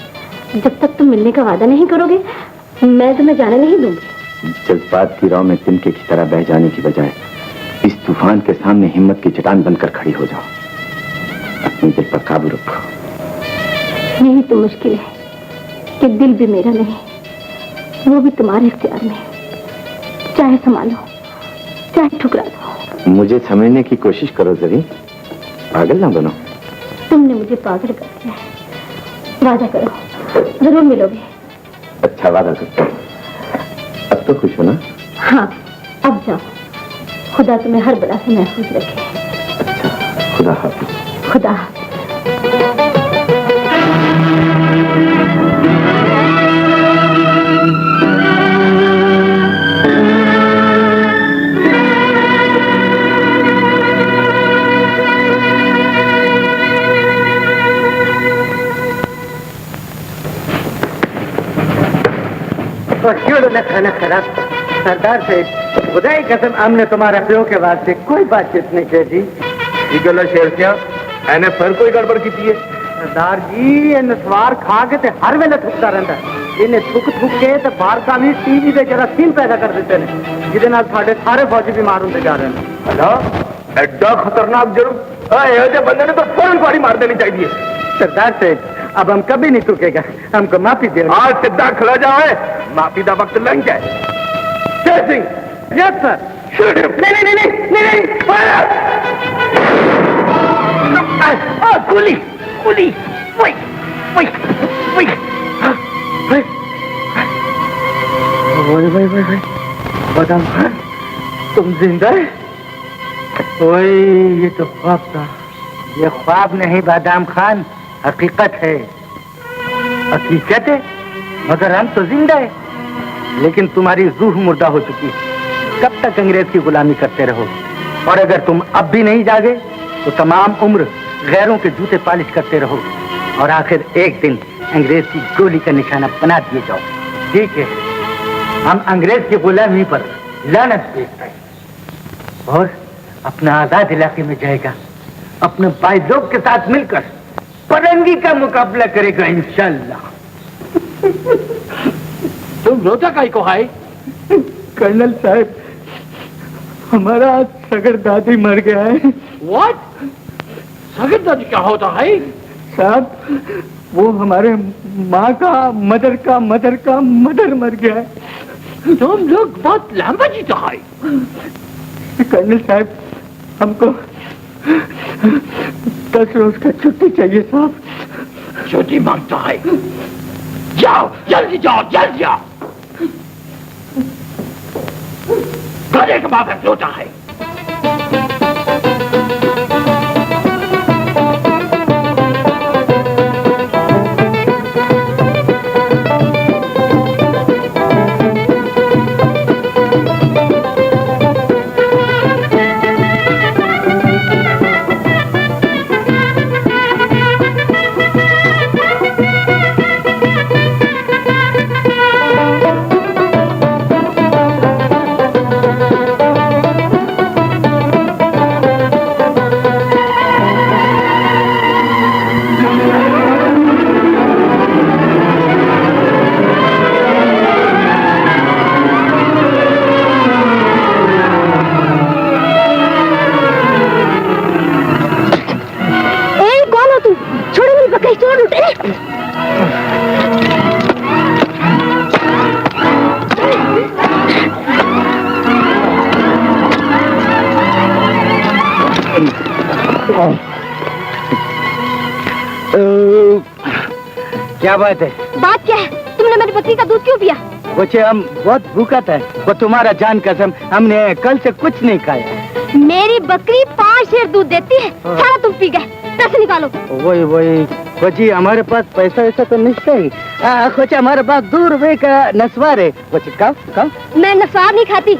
Speaker 6: जब तक तुम मिलने का वादा नहीं करोगे मैं तुम्हें जाने नहीं दूंगी।
Speaker 1: जज्बात की राह में तिनके की तरह बह जाने की बजाय इस तूफान के सामने हिम्मत की चट्टान बनकर खड़ी हो जाओ। अपने दिल पर काबू रखो।
Speaker 6: यही तो मुश्किल है कि दिल भी मेरा नहीं, वो भी तुम्हारे इख्तियार में। चाहे संभालो चाहे ठुकरा दो।
Speaker 1: मुझे समझने की कोशिश करो जरी, पागल ना बनो।
Speaker 6: तुमने मुझे पागल कर दिया है। वादा करो जरूर मिलोगे।
Speaker 1: अच्छा, वादा करता हूँ। अब तो खुश हो ना?
Speaker 6: हाँ, अब जाओ। खुदा तुम्हें हर बला से महफूज रखे।
Speaker 1: अच्छा, खुदा हाफिज।
Speaker 6: खुदा हाफिज।
Speaker 2: खाना खराब सरदार से खुदा की कसम, हमने तुम्हारे प्यो के वास्ते कोई बातचीत नहीं की थी।
Speaker 4: गलो शेर क्या एने फिर कोई गड़बड़ की है?
Speaker 2: सरदार जी इन सवार खा के ते हर वेले थुकता रहता है। इन्हें थुक थुक के ते बाहर का भी टीवी पे जरासीम पैदा कर देते हैं, जिदे नाल साढ़े सारे फौजी बीमार होते जा रहे हैं।
Speaker 4: हेलो
Speaker 2: एड्डा खतरनाक जुर्म ऐसे बंदे ने तो फौरन गोली मार देनी चाहिए।
Speaker 3: सरदार से अब हम कभी नहीं रुकेगा, हमको माफी दे।
Speaker 2: आज सीधा खड़ा जाए, माफी का वक्त लग जाए। जय सिंह।
Speaker 3: Yes sir.
Speaker 2: नहीं,
Speaker 3: गोली गोली वही वही वही।
Speaker 2: भाई बादाम खान, तुम जिंदा है?
Speaker 3: ओए ये तो ख्वाब था। ये ख्वाब नहीं बादाम खान, हकीकत है। हकीकत है मगर हम तो जिंदा है, लेकिन तुम्हारी रूह मुर्दा हो चुकी है। कब तक अंग्रेज की गुलामी करते रहो? और अगर तुम अब भी नहीं जागे तो तमाम उम्र गैरों के जूते पालिश करते रहो और आखिर एक दिन अंग्रेज की गोली का निशाना बना दिए जाओ। ठीक है, हम अंग्रेज की गुलामी पर लानत भेजते हैं और अपना आजाद इलाके में जाएगा, अपने भाई लोग के साथ मिलकर पलंगी का मुकाबला करेगा इंशाल्लाह।
Speaker 8: तुम रोता काहे को है?
Speaker 3: कर्नल साहब, हमारा सगर दादी मर गया है।
Speaker 8: व्हाट? सगर दादी क्या होता है?
Speaker 3: साहब, वो हमारे माँ का मदर मर गया है।
Speaker 8: तुम लोग बहुत लंबा जीता है।
Speaker 3: कर्नल साहब, हमको 10 रोज का छुट्टी चाहिए साहब।
Speaker 8: छुट्टी मांगता है? जाओ जल्दी जाओ, जल्दी जाओ। गधे का बाप रोता है।
Speaker 3: क्या बात है?
Speaker 6: बात क्या है? तुमने मेरी पत्नी का दूध क्यों पिया?
Speaker 3: बच्चे, हम बहुत भूखा था, वो तुम्हारा जान कसम, हमने कल से कुछ नहीं खाया।
Speaker 6: मेरी बकरी 5 शेर दूध देती है, सारा तुम पी गए। पैसे निकालो।
Speaker 3: वही खोजी, हमारे पास पैसा वैसा तो नहीं है। खोचा, हमारे पास 2 रुपए का नस्वार है। बच्चे खाओ।
Speaker 6: मैं नस्वार नहीं खाती।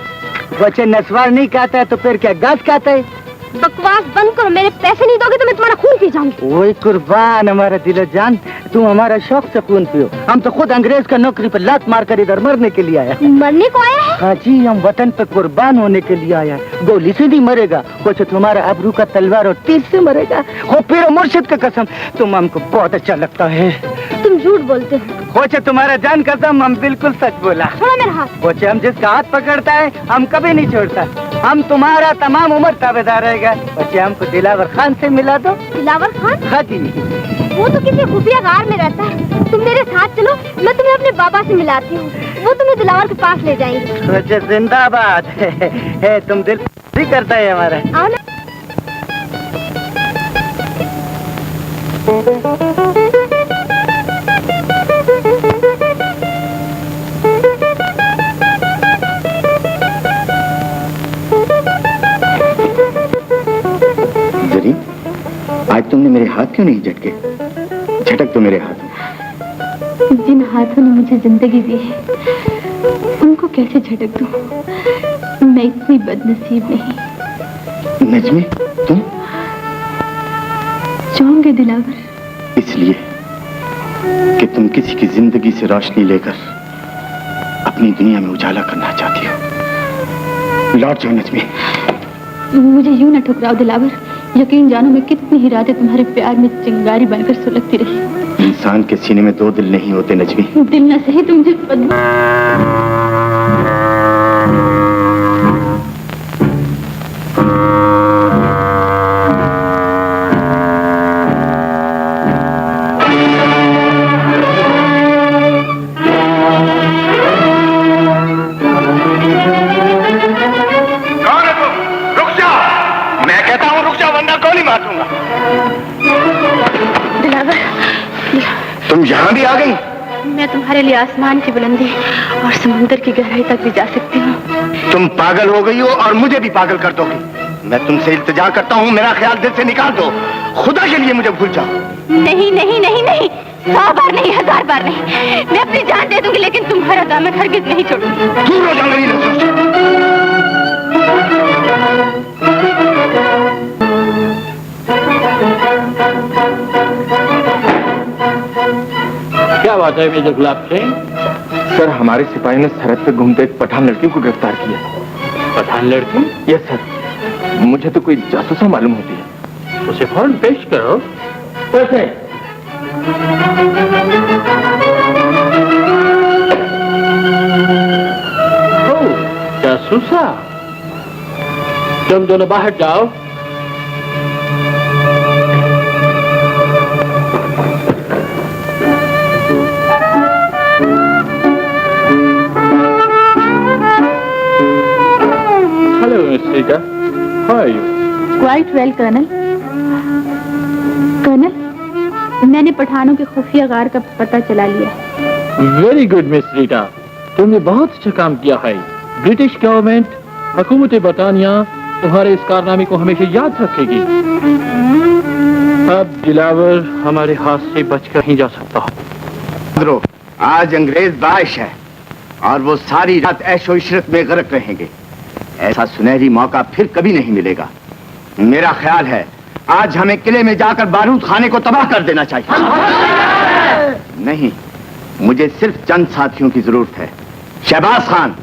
Speaker 3: बच्चे, नस्वार नहीं खाता है तो फिर क्या घास खाता है?
Speaker 6: बकवास बंद करो, मेरे पैसे नहीं दोगे तो मैं तुम्हारा खून पी जाऊंगी।
Speaker 3: वही कुर्बान हमारा दिलो जान, तुम हमारा शौक से खून पियो। हम तो खुद अंग्रेज का नौकरी पर लात मारकर इधर मरने के लिए आया।
Speaker 6: मरने को आया है?
Speaker 3: हाँ जी, हम वतन पे कुर्बान होने के लिए आया है। गोली से नहीं मरेगा, कुछ तुम्हारा अबरू का तलवार और तीर से मरेगा। हो पीरो मुर्शिद का कसम, तुम हमको बहुत अच्छा लगता है।
Speaker 6: तुम झूठ बोलते हो।
Speaker 3: खोचे, तुम्हारा जान कसम, हम बिल्कुल सच बोला।
Speaker 6: छोड़ो मेरा हाथ।
Speaker 3: खोचे, हम जिसका हाथ पकड़ता है हम कभी नहीं छोड़ता। हम तुम्हारा तमाम उम्र ताबेदार रहेगा। बच्चे, हमको दिलावर खान से मिला दो।
Speaker 6: दिलावर खान?
Speaker 3: हाँ जी।
Speaker 6: वो तो किसी खुफिया गार में रहता है। तुम मेरे साथ चलो, मैं तुम्हें अपने बाबा से मिलाती हूँ, वो तुम्हें दिलावर के पास ले जाएंगे।
Speaker 3: खोचे, जिंदाबाद है, तुम दिल भी करता है हमारा।
Speaker 6: आओ ना।
Speaker 5: जरी, आज तुमने मेरे हाथ क्यों नहीं झटके? झटक तो मेरे हाथ।
Speaker 6: जिन हाथों ने मुझे जिंदगी दी है उनको कैसे झटक दूं? मैं इतनी बदनसीब नहीं।
Speaker 5: नजमी, तुम?
Speaker 6: जाऊंगे दिलावर।
Speaker 5: इसलिए कि तुम किसी की जिंदगी से रोशनी लेकर अपनी दुनिया में उजाला करना चाहती हो। लौट जाओ नजमी।
Speaker 6: मुझे यूं न ठुकराओ दिलावर। यकीन जानो, मैं कितनी ही रातें तुम्हारे प्यार में चिंगारी बनकर सुलगती रही।
Speaker 5: इंसान के सीने में 2 दिल नहीं होते नजमी।
Speaker 6: दिल न सही, तुम मुझे
Speaker 1: तुम यहाँ भी आ गई?
Speaker 6: मैं तुम्हारे लिए आसमान की बुलंदी और समुद्र की गहराई तक भी जा सकती हूँ।
Speaker 1: तुम पागल हो गई हो और मुझे भी पागल कर दोगी। मैं तुमसे इल्तिजा करता हूँ, मेरा ख्याल दिल से निकाल दो। खुदा के लिए मुझे भूल जाओ।
Speaker 6: नहीं नहीं नहीं नहीं, 100 बार नहीं, 1000 बार नहीं। मैं अपनी जान दे दूंगी लेकिन तुम्हारा दामन हरगिज नहीं छोड़ूंगी।
Speaker 1: दूर हो जाओ मेरी नजरों से।
Speaker 3: क्या बात है मेजर गुलाब सिंह?
Speaker 4: सर, हमारे सिपाही ने सरहद पे घूमते एक पठान लड़की को गिरफ्तार किया।
Speaker 3: पठान लड़की?
Speaker 4: यस सर, मुझे तो कोई जासूसा मालूम होती है।
Speaker 3: उसे फौरन पेश करो। कैसे? जासूसा? तुम दोनों बाहर जाओ। Hello miss Rita, how are you?
Speaker 6: Quite well colonel. Colonel, मैंने पठानों के खुफिया गार का पता चला लिया।
Speaker 3: वेरी गुड मिस रीटा, तुमने बहुत अच्छा काम किया है। ब्रिटिश गवर्नमेंट, हुकूमत बरतानिया तुम्हारे इस कारनामे को हमेशा याद रखेगी। अब दिलावर हमारे हाथ से बचकर ही जा सकता है।
Speaker 1: आज अंग्रेज दाइश है और वो सारी रात ऐशो इशरत में गर्क रहेंगे। ऐसा सुनहरी मौका फिर कभी नहीं मिलेगा। मेरा ख्याल है आज हमें किले में जाकर बारूद खाने को तबाह कर देना चाहिए। नहीं, मुझे सिर्फ चंद साथियों की जरूरत है। शहबाज खान,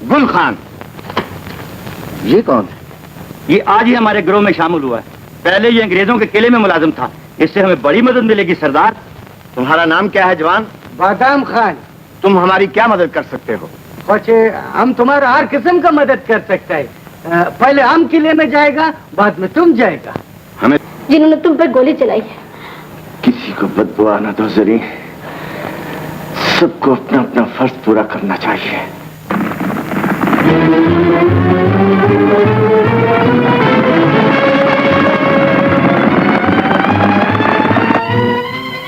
Speaker 1: गुल खान। ये कौन है?
Speaker 5: ये आज ही हमारे गिरोह में शामिल हुआ है। पहले ये अंग्रेजों के किले में मुलाजिम था। इससे हमें बड़ी मदद मिलेगी सरदार।
Speaker 1: तुम्हारा नाम क्या है जवान?
Speaker 2: बादाम खान।
Speaker 1: तुम हमारी क्या मदद कर सकते हो?
Speaker 2: कुछ हम तुम्हारा हर किस्म का मदद कर सकता है। पहले हम किले में जाएगा, बाद में तुम जाएगा।
Speaker 1: हमें
Speaker 6: जिन्होंने तुम पर गोली चलाई है।
Speaker 1: किसी को बदबू आना दो जरी। सबको अपना अपना फर्ज पूरा करना चाहिए।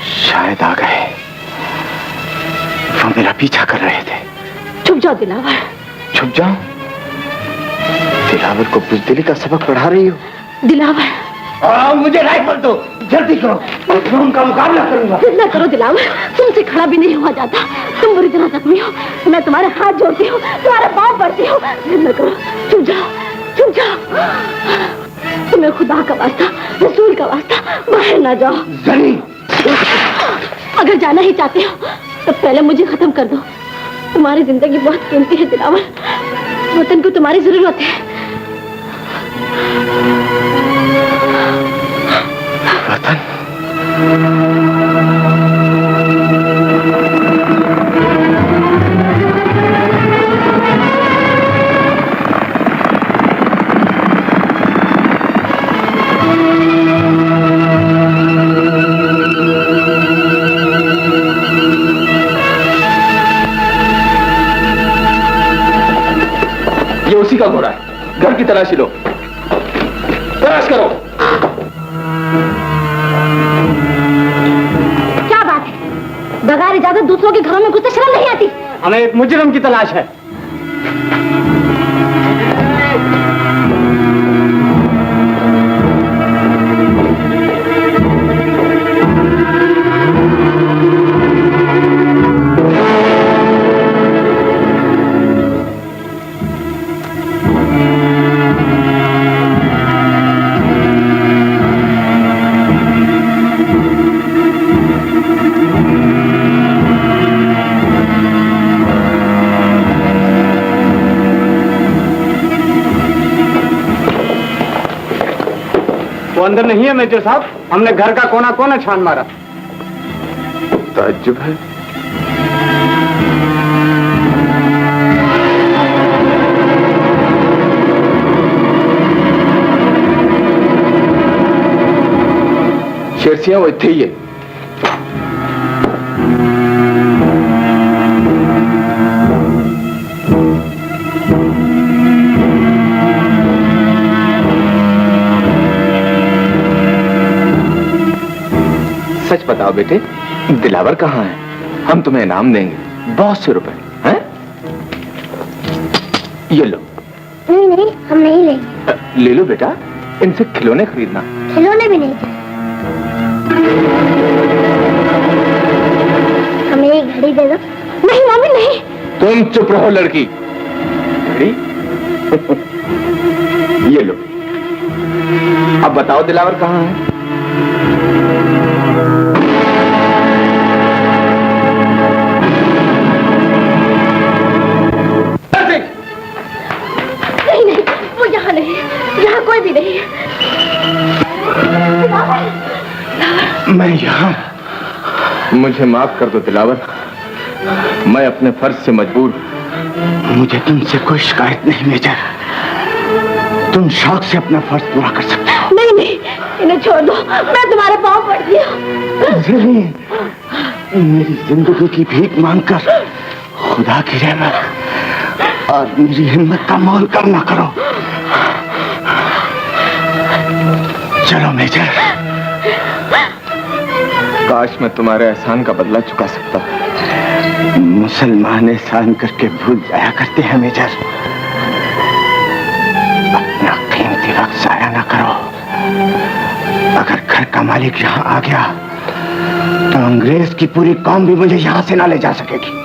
Speaker 1: शायद आ गए। वो मेरा पीछा कर रहे थे।
Speaker 6: चुप जाओ दिलावर।
Speaker 1: छुप जाओ? दिलावर को बुजदिली का सबक पढ़ा रही हो?
Speaker 6: दिलावर,
Speaker 1: मुझे राइफल दो, जल्दी करो, मैं उनका मुकाबला करूंगा।
Speaker 6: जिद ना करो दिलावर, तुमसे खड़ा भी नहीं हुआ जाता। तुम बुरी तरह जख्मी हो। मैं तुम्हारे हाथ जोड़ती हूँ, तुम्हारे पाँव पड़ती हूँ। जिद ना करो, चुप जाओ, चुप जाओ। तुम्हें खुदा का वास्ता, रसूल का वास्ता, बाहर ना जाओ।
Speaker 1: जनी,
Speaker 6: अगर जाना ही चाहते हो तो पहले मुझे खत्म कर दो। तुम्हारी जिंदगी बहुत कीमती है दिलावर। वतन को तुम्हारी जरूरत है।
Speaker 1: वतन?
Speaker 4: ये उसी का घोड़ा है। घर की तलाशी लो, तलाश करो।
Speaker 6: क्या बात है? बगैर इजाजत दूसरों के घरों में घुसते शर्म नहीं आती?
Speaker 2: हमें एक मुजरिम की तलाश है। वो अंदर नहीं है मेजर साहब। हमने घर का कोना कोना छान मारा।
Speaker 4: ताज्जुब है। शेरसियां वो थे ही है। सच बताओ बेटे, दिलावर कहाँ है? हम तुम्हें इनाम देंगे, बहुत से रुपए हैं? ये लो।
Speaker 7: नहीं नहीं, हम नहीं लेंगे।
Speaker 4: ले लो बेटा, इनसे खिलौने खरीदना।
Speaker 7: खिलौने भी नहीं, हमें एक घड़ी दे दो।
Speaker 6: नहीं मम्मी नहीं।
Speaker 4: तुम चुप रहो लड़की। घड़ी? ये लो। अब बताओ दिलावर कहाँ है?
Speaker 6: नहीं नहीं, वो यहाँ नहीं, यहाँ कोई भी नहीं।
Speaker 4: मैं यहाँ। मुझे माफ कर दो दिलावर, मैं अपने फर्ज से मजबूर हूँ।
Speaker 1: मुझे तुमसे कोई शिकायत नहीं मेजर, तुम शौक से अपना फर्ज पूरा कर सकते हो।
Speaker 6: नहीं नहीं, इन्हें छोड़ दो, मैं तुम्हारे पाँव पड़ती हूँ।
Speaker 1: मेरी जिंदगी की भीख मांगकर खुदा की रहमत और मेरी हिम्मत का मोल कम ना करो। चलो मेजर।
Speaker 4: काश मैं तुम्हारे एहसान का बदला चुका सकता।
Speaker 1: मुसलमान एहसान करके भूल जाया करते हैं मेजर। अपना कीमती वक्त जाया ना करो। अगर घर का मालिक यहाँ आ गया तो अंग्रेज की पूरी कौम भी मुझे यहाँ से ना ले जा सकेगी।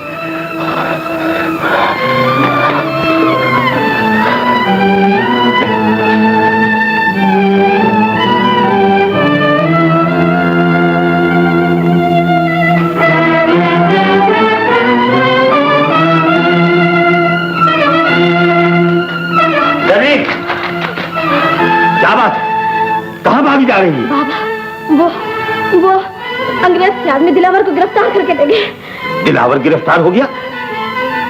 Speaker 5: कहाँ भागी जा रही है?
Speaker 6: बाबा, वो अंग्रेज के आदमी दिलावर को गिरफ्तार करके ले गए।
Speaker 5: दिलावर गिरफ्तार हो गया?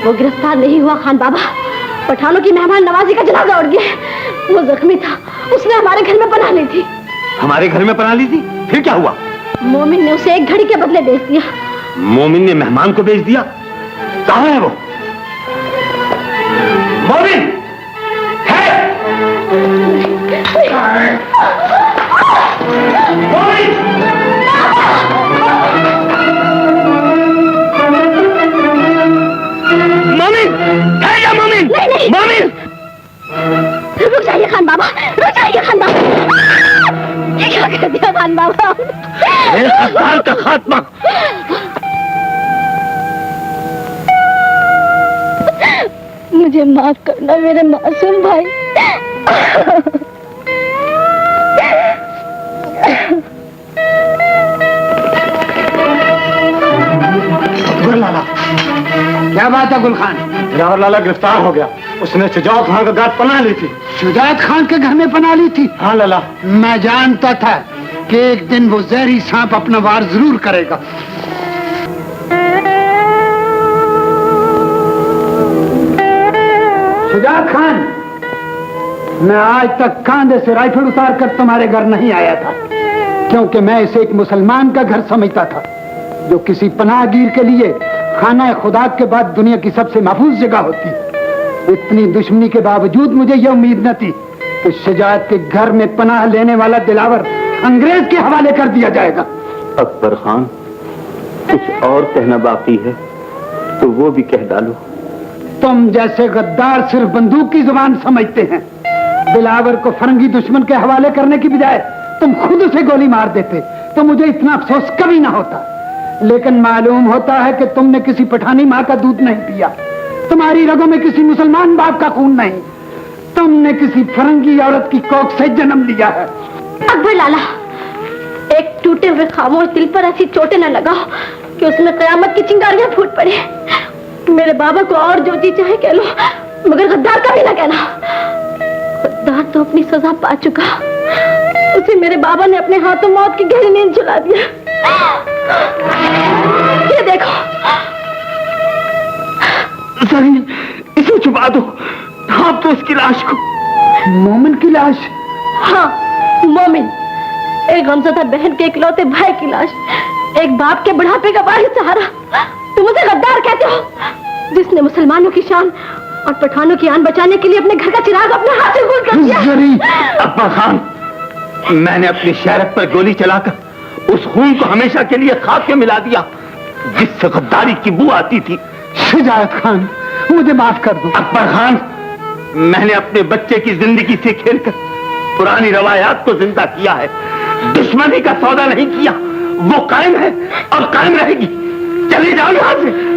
Speaker 6: वो गिरफ्तार नहीं हुआ खान बाबा, पठानों की मेहमान नवाजी का जनाजा उड़ गया। वो जख्मी था, उसने हमारे घर में पनाह ली थी।
Speaker 5: हमारे घर में पनाह ली थी? फिर क्या हुआ?
Speaker 6: मोमिन ने उसे एक घड़ी के बदले बेच दिया।
Speaker 5: मोमिन ने मेहमान को बेच दिया? कहाँ है वो? मोमिन है? मोमिन है या मोमिन?
Speaker 6: नहीं
Speaker 5: मोमिन!
Speaker 6: रुक जाइए खान बाबा, रुक जाइए खान बाबा। ये क्या कर दिया खान बाबा?
Speaker 5: सरदार का खात्मा।
Speaker 6: मुझे माफ करना मेरे मासूम भाई।
Speaker 1: गुललाला, क्या बात है गुलखान?
Speaker 2: दिलावर लाला गिरफ्तार हो गया। उसने शुजात खान का घर पनाह ली थी।
Speaker 1: शुजात खान के घर में पनाह ली थी?
Speaker 2: हाँ लाला।
Speaker 1: मैं जानता था कि एक दिन वो जहरी सांप अपना वार जरूर करेगा। शुजात खान, मैं आज तक कांधे से राइफल उतार कर तुम्हारे घर नहीं आया था, क्योंकि मैं इसे एक मुसलमान का घर समझता था, जो किसी पनाहगीर के लिए खाना खुदा के बाद दुनिया की सबसे महफूज जगह होती। इतनी दुश्मनी के बावजूद मुझे यह उम्मीद न थी कि शुजात के घर में पनाह लेने वाला दिलावर अंग्रेज के हवाले कर दिया जाएगा।
Speaker 2: अकबर खान, कुछ और कहना बाकी है तो वो भी कह डालो।
Speaker 1: तुम जैसे गद्दार सिर्फ बंदूक की जुबान समझते हैं। दिलावर को फरंगी दुश्मन के हवाले करने की बजाय तुम खुद उसे गोली मार देते तो मुझे इतना अफसोस कभी ना होता। लेकिन मालूम होता है कि तुमने किसी पठानी माँ का दूध नहीं पिया, तुम्हारी रगों में किसी मुसलमान बाप का खून नहीं, तुमने किसी फरंगी औरत की कोख से जन्म लिया है।
Speaker 6: अकबर लाला, एक टूटे हुए खामोश दिल पर ऐसी चोटें न लगाओ कि उसमें कयामत की चिंगारियां फूट पड़े। मेरे बाबा को और जो जी चाहे कह लो, मगर गद्दार कभी ना कहना। गद्दार तो अपनी सजा पा चुका, उसे मेरे बाबा ने अपने हाथों मौत की गहरी नींद चुला दिया। ये देखो,
Speaker 2: जरीन, इसे छुपा दो। ढांप दो इसकी लाश को।
Speaker 1: मोमिन की लाश?
Speaker 6: हाँ, मोमिन, एक गमज़दा बहन के इकलौते भाई की लाश, एक बाप के बुढ़ापे का वारिस सहारा। तुम उसे गद्दार कहते हो, जिसने मुसलमानों की शान और पठानों की आन बचाने के लिए अपने घर का चिराग अपने हाथ से गुल कर दिया।
Speaker 5: अकबर खान, मैंने अपनी शहरत पर गोली चलाकर
Speaker 1: उस खून को हमेशा के लिए खाक में मिला दिया जिससे गद्दारी की बू आती थी।
Speaker 2: शुजात खान, मुझे माफ कर दो।
Speaker 1: अकबर खान, मैंने अपने बच्चे की जिंदगी से खेलकर पुरानी रवायात को जिंदा किया है। दुश्मनी का सौदा नहीं किया, वो कायम है और कायम रहेगी। चले जाओ यहां से।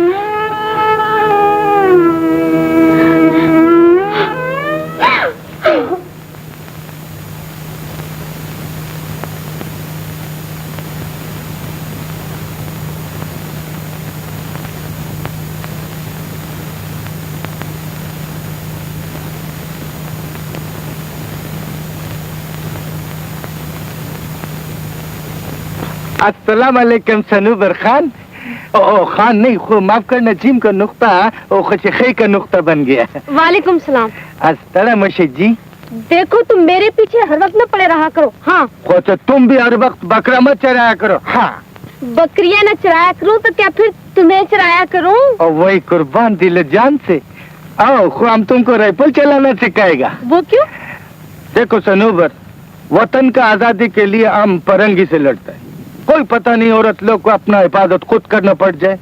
Speaker 2: अस्सलाम वालेकुम सनूबर खान। ओ खान नहीं, माफ करना, जीम का नुक्ता ओ खुशी का नुक्ता बन गया।
Speaker 6: वालेकुम सलाम।
Speaker 2: अस्सलाम मशीद जी।
Speaker 6: देखो तुम मेरे पीछे हर वक्त न पड़े रहा करो। हाँ,
Speaker 2: तो तुम भी हर वक्त बकरा मत चराया करो। हाँ,
Speaker 6: बकरियां न चराया करूं तो क्या फिर तुम्हें चराया करूं?
Speaker 2: और वही कुर्बान दिल जान से। आओ, हम तुमको राइफल चलाना सिखाएगा।
Speaker 6: वो क्यों?
Speaker 2: देखो सनूबर, वतन का आजादी के लिए हम परंगी से लड़ते हैं। कोई पता नहीं औरत लोग को अपना हिफाजत खुद करना पड़ जाए।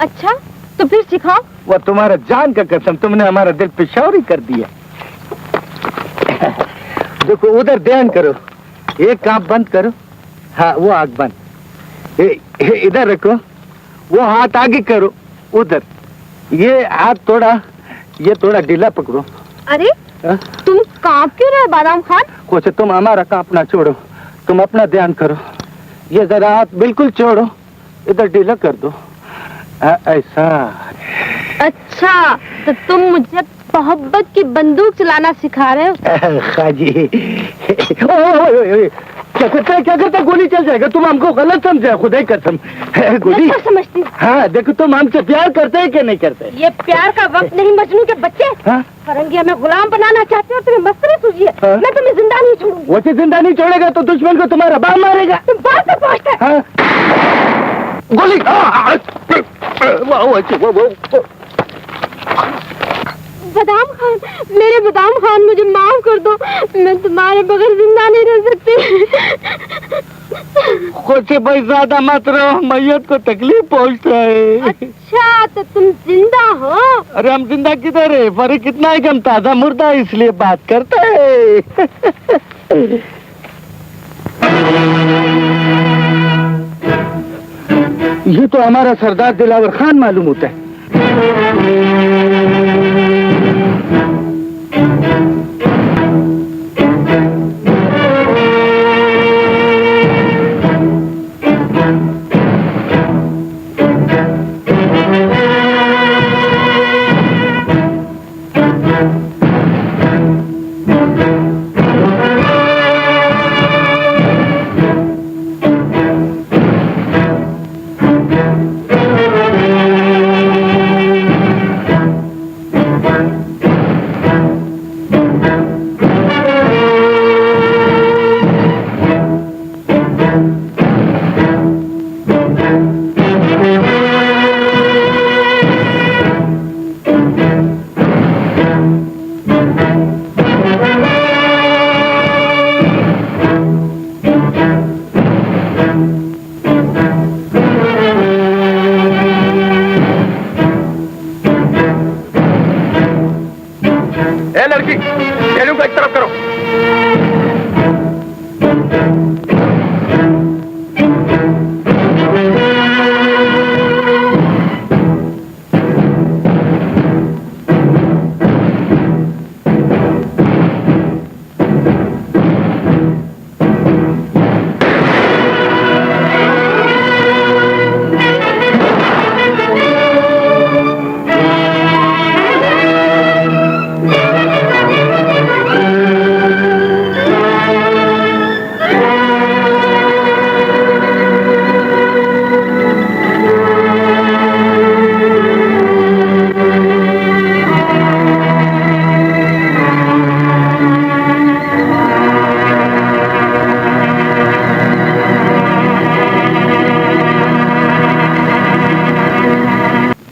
Speaker 6: अच्छा, तो फिर सिखाओ।
Speaker 2: वो तुम्हारा जान का कसम, तुमने हमारा दिल पेशावर ही कर दिया। देखो उधर ध्यान करो, एक आंख बंद करो। हाँ, वो आंख बंद। इधर रखो, वो हाथ आगे करो। उधर ये हाथ ये थोड़ा ढीला पकड़ो।
Speaker 6: अरे
Speaker 2: हा?
Speaker 6: तुम कांप क्यों रहे बादाम खान?
Speaker 2: कुछ तुम हमारा कांपना छोड़ो, तुम अपना ध्यान करो। ये जरा हाथ बिल्कुल छोड़ो, इधर ढीला कर दो। ऐसा।
Speaker 6: अच्छा, तो तुम मुझे मोहब्बत की बंदूक चलाना सिखा रहे हो?
Speaker 2: खाजी, क्या करता है? गोली चल जाएगा। तुम हमको गलत समझे, खुदा कसम। गोली
Speaker 6: मैं क्या समझती?
Speaker 2: हाँ, देखो तुम हमसे प्यार करते हैं कि नहीं करते?
Speaker 6: ये प्यार का वक्त नहीं मजनू के बच्चे।
Speaker 2: हाँ?
Speaker 6: फरंगी हमें गुलाम बनाना चाहते हो, तुम्हें मसले सूझिए।
Speaker 2: हाँ?
Speaker 6: मैं तुम्हें जिंदा नहीं छोड़ूंगी।
Speaker 2: वो जिंदा नहीं छोड़ेगा तो दुश्मन को तुम्हारा बाप मारेगा।
Speaker 6: तुम बात पे पहुंचते।
Speaker 2: हाँ? गोली।
Speaker 6: बादाम खान, मेरे बादाम खान, मुझे माफ कर दो। मैं तुम्हारे बगैर जिंदा नहीं रह सकती।
Speaker 2: कुछ भाई ज्यादा मत रहो, मैयत को तकलीफ पहुंचता है।
Speaker 6: अच्छा, तो तुम जिंदा हो?
Speaker 2: अरे हम जिंदा किधर है, फर्क कितना है कि हम ताजा मुर्दा है, इसलिए बात करते हैं। ये तो हमारा सरदार दिलावर खान मालूम होता है।
Speaker 1: लड़की, तेनू को एक तरफ करो।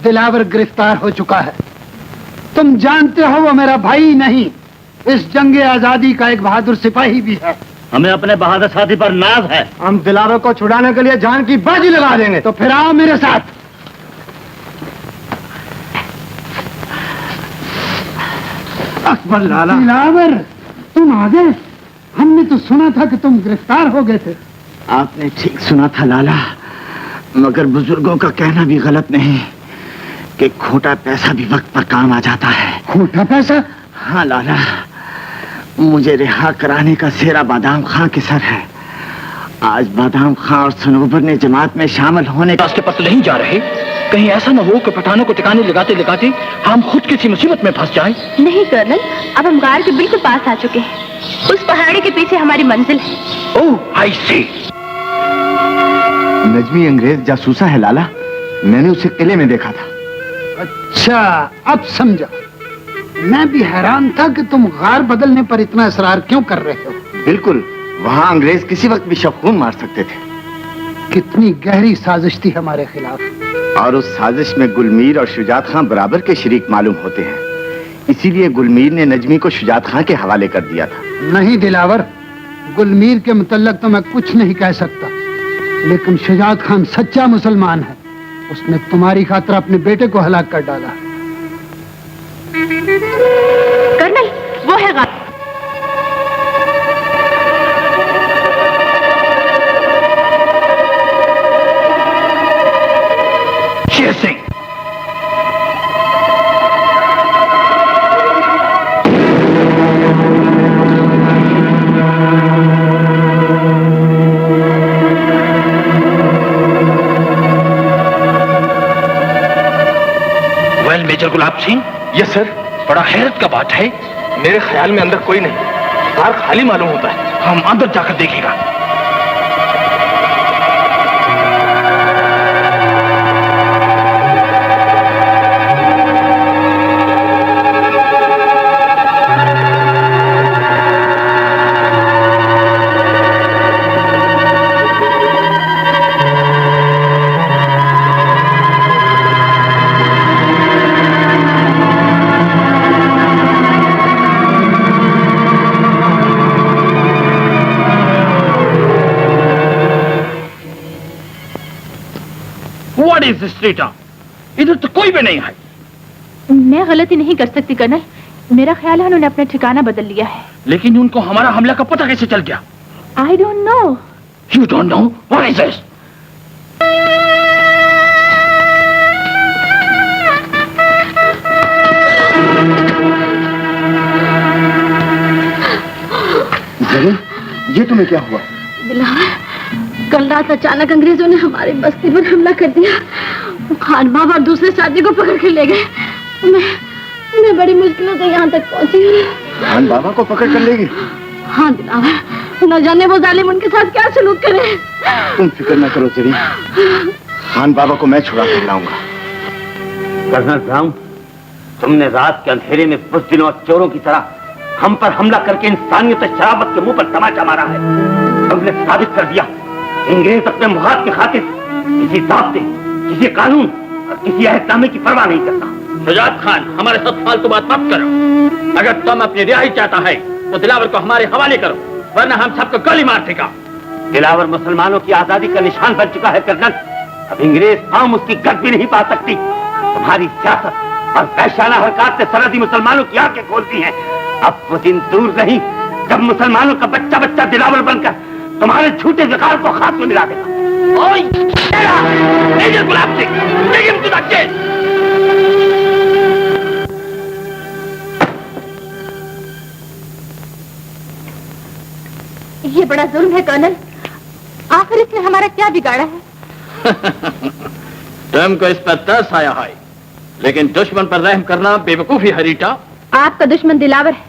Speaker 2: दिलावर गिरफ्तार हो चुका है। तुम जानते हो वो मेरा भाई नहीं, इस जंगे आजादी का एक बहादुर सिपाही भी है।
Speaker 1: हमें अपने बहादुर साथी पर नाज है। हम दिलावर को छुड़ाने के लिए जान की बाजी लगा देंगे। तो फिर आओ मेरे साथ।
Speaker 2: अकबर लाला।
Speaker 1: दिलावर, तुम आ गए। हमने तो सुना था कि तुम गिरफ्तार हो गए थे।
Speaker 5: आपने ठीक सुना था लाला, मगर बुजुर्गों का कहना भी गलत नहीं कि खोटा पैसा भी वक्त पर काम आ जाता है।
Speaker 1: खोटा पैसा?
Speaker 5: हाँ लाला, मुझे रिहा कराने का सेरा बादाम खां के सर है। आज बादाम खां और सनोबर ने जमात में शामिल होने का
Speaker 3: रास्ते पर तो नहीं जा रहे। कहीं ऐसा न हो कि पठानों को टिकाने लगाते लगाते हम खुद किसी मुसीबत में फंस जाएं।
Speaker 6: नहीं कर्नल, अब हम गार के बिल्कुल पास आ चुके हैं। उस पहाड़ी के पीछे हमारी मंजिल है।
Speaker 3: ओह, आई सी।
Speaker 5: नजमी अंग्रेज जासूसा है लाला, मैंने उसे किले में देखा था।
Speaker 1: अच्छा, अब समझा। मैं भी हैरान था कि तुम गार बदलने पर इतना इसरार क्यों कर रहे हो।
Speaker 5: बिल्कुल, वहाँ अंग्रेज किसी वक्त भी शबखून मार सकते थे।
Speaker 1: कितनी गहरी साजिश थी हमारे खिलाफ।
Speaker 5: और उस साजिश में गुलमीर और शुजात खां बराबर के शरीक मालूम होते हैं। इसीलिए गुलमीर ने नजमी को शुजात खां के हवाले कर दिया था।
Speaker 1: नहीं दिलावर, गुलमीर के मुतल्लक तो मैं कुछ नहीं कह सकता, लेकिन शुजात खान सच्चा मुसलमान है। उसने तुम्हारी खातिर अपने बेटे को हलाक कर डाला।
Speaker 6: कर्नल, वो है गार।
Speaker 3: Sher Singh. Well major Gulab Singh.
Speaker 4: Yes sir.
Speaker 3: बड़ा हैरत का बात है,
Speaker 4: मेरे ख्याल में अंदर कोई नहीं, कार खाली मालूम होता है।
Speaker 3: हम अंदर जाकर देखेगा। What is this, Rita? इधर तो कोई भी नहीं है।
Speaker 6: मैं गलती नहीं कर सकती कर्नल, मेरा ख्याल है उन्होंने अपना ठिकाना बदल लिया है।
Speaker 3: लेकिन उनको हमारा हमला का पता कैसे चल गया?
Speaker 6: I don't know.
Speaker 3: You don't know? What is this?
Speaker 5: ये तुम्हें क्या हुआ?
Speaker 6: दिलावर, कल रात अचानक अंग्रेजों ने हमारी बस्ती पर हमला कर दिया। खान बाबा और दूसरे साथी को पकड़ के ले गए। मैं बड़ी मुश्किलों से यहाँ तक पहुँची हूँ।
Speaker 5: खान बाबा को पकड़ कर ले गए?
Speaker 6: हाँ दिलावर, न जाने वो जालिम उनके साथ क्या सलूक करे।
Speaker 5: तुम फिक्र न करो जरी, खान बाबा को मैं छुड़ा कर लाऊंगा।
Speaker 1: कर्नल ब्राउन, तुमने रात के अंधेरे में बुज़दिलों और चोरों की तरह हम पर हमला करके इंसानियत और शराबत के मुंह पर तमाचा मारा है। तुमने साबित कर दिया अंग्रेज अपने मुहाद के खातिर किसी ज़ाब्ते, किसी कानून और किसी अहदनामे की परवाह नहीं करता। शुजात खान, हमारे साथ फालतू बात मत करो। अगर तुम अपनी रिहाई चाहता है तो दिलावर को हमारे हवाले करो, वरना हम सबको गोली मार देगा। दिलावर मुसलमानों की आजादी का निशान बन चुका है कर्नल। अब अंग्रेज कौम उसकी गद भी नहीं पा सकती। तुम्हारी सियासत और वहशाना हरकत ने सरहदी मुसलमानों की आंखें खोलती हैं। अब वो दिन दूर नहीं जब मुसलमानों का बच्चा बच्चा दिलावर बनकर तुम्हारे झूठे विकार को खाक में मिला देगा। ओए major Gulab Singh, take him to the cage।
Speaker 6: ये बड़ा जुल्म है कर्नल, आखिर इसने हमारा क्या बिगाड़ा है?
Speaker 3: तुमको इस पर तरस आया है, लेकिन दुश्मन पर रहम करना बेवकूफी है रीटा।
Speaker 6: आपका दुश्मन दिलावर है,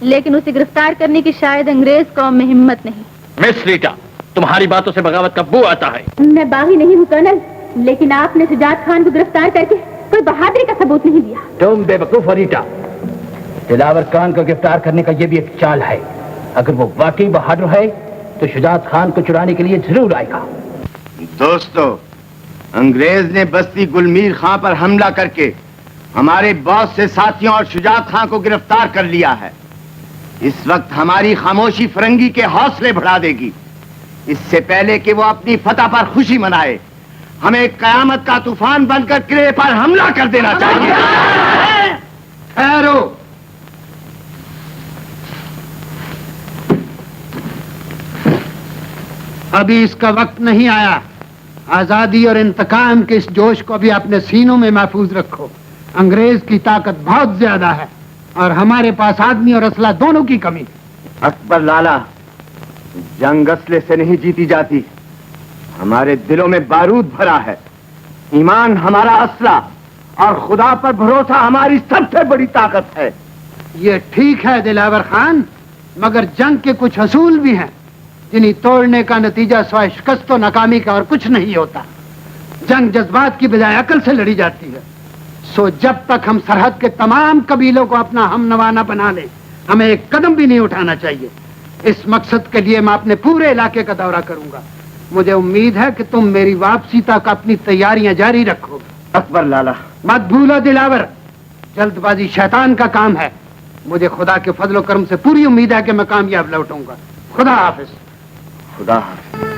Speaker 6: लेकिन उसे गिरफ्तार करने की शायद अंग्रेज कौम में हिम्मत नहीं।
Speaker 3: मिस रीटा, तुम्हारी बातों से बगावत का बू आता है।
Speaker 6: मैं बागी नहीं हूँ कर्नल, लेकिन आपने शुजात खान को गिरफ्तार करके कोई बहादुरी का सबूत नहीं दिया।
Speaker 3: तुम बेवकूफ हो रीटा। दिलावर खान को गिरफ्तार करने का ये भी एक चाल है। अगर वो वाकई बहादुर है तो शुजात खान को चुराने के लिए जरूर आएगा।
Speaker 5: दोस्तों, अंग्रेज ने बस्ती गुलमीर खां पर हमला करके हमारे बहुत से साथियों और शुजात खां को गिरफ्तार कर लिया है।
Speaker 1: इस वक्त हमारी खामोशी फिरंगी के हौसले बढ़ा देगी। इससे पहले कि वो अपनी फतह पर खुशी मनाए, हमें कयामत का तूफान बनकर किले पर हमला कर देना चाहिए। ठहरो।
Speaker 9: अभी इसका वक्त नहीं आया। आजादी और इंतकाम के इस जोश को भी अपने सीनों में महफूज रखो। अंग्रेज की ताकत बहुत ज्यादा है और हमारे पास आदमी और असला दोनों की कमी।
Speaker 1: अकबर लाला, जंग असले से नहीं जीती जाती, हमारे दिलों में बारूद भरा है। ईमान हमारा असला और खुदा पर भरोसा हमारी सबसे बड़ी ताकत है।
Speaker 9: ये ठीक है दिलावर खान, मगर जंग के कुछ असूल भी हैं जिन्हें तोड़ने का नतीजा स्वाय शिकस्त और नाकामी का और कुछ नहीं होता। जंग जज्बात की बजाय अकल से लड़ी जाती है। सो जब तक हम सरहद के तमाम कबीलों को अपना हमनवा न बना लें, हमें एक कदम भी नहीं उठाना चाहिए। इस मकसद के लिए मैं अपने पूरे इलाके का दौरा करूंगा। मुझे उम्मीद है कि तुम मेरी वापसी तक अपनी तैयारियां जारी रखोगे।
Speaker 1: अकबर लाला,
Speaker 9: मत भूलो दिलावर, जल्दबाजी शैतान का काम है। मुझे खुदा के फजलो करम से पूरी उम्मीद है कि मैं कामयाब लौटूंगा। खुदा हाफिज।
Speaker 1: खुदा हाफिज।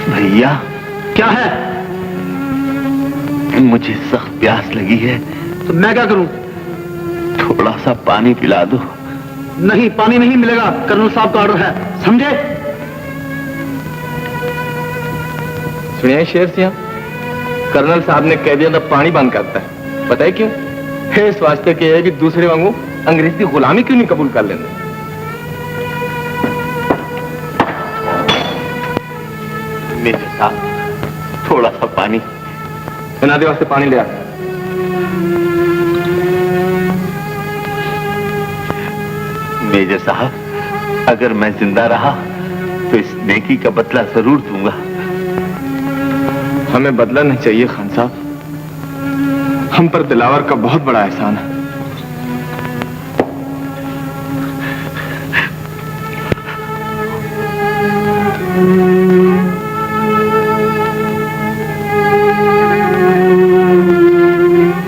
Speaker 5: भैया,
Speaker 3: क्या है?
Speaker 5: मुझे सख्त प्यास लगी है।
Speaker 3: तो मैं क्या करूं?
Speaker 5: थोड़ा सा पानी पिला दो।
Speaker 3: नहीं, पानी नहीं मिलेगा। कर्नल साहब का ऑर्डर है, समझे?
Speaker 4: सुनिए शेर सिंह, कर्नल साहब ने कह दिया था पानी बंद करता है। पता है क्यों? है इस वास्ते के है कि दूसरे वांगू अंग्रेज की गुलामी क्यों नहीं कबूल कर लेते।
Speaker 5: मेजर साहब, थोड़ा सा पानी।
Speaker 4: सेनादे वास्ते पानी ले आ।
Speaker 5: मेजर साहब, अगर मैं जिंदा रहा तो इस नेकी का बदला जरूर दूंगा।
Speaker 4: हमें बदला नहीं चाहिए खान साहब, हम पर दिलावर का बहुत बड़ा एहसान है।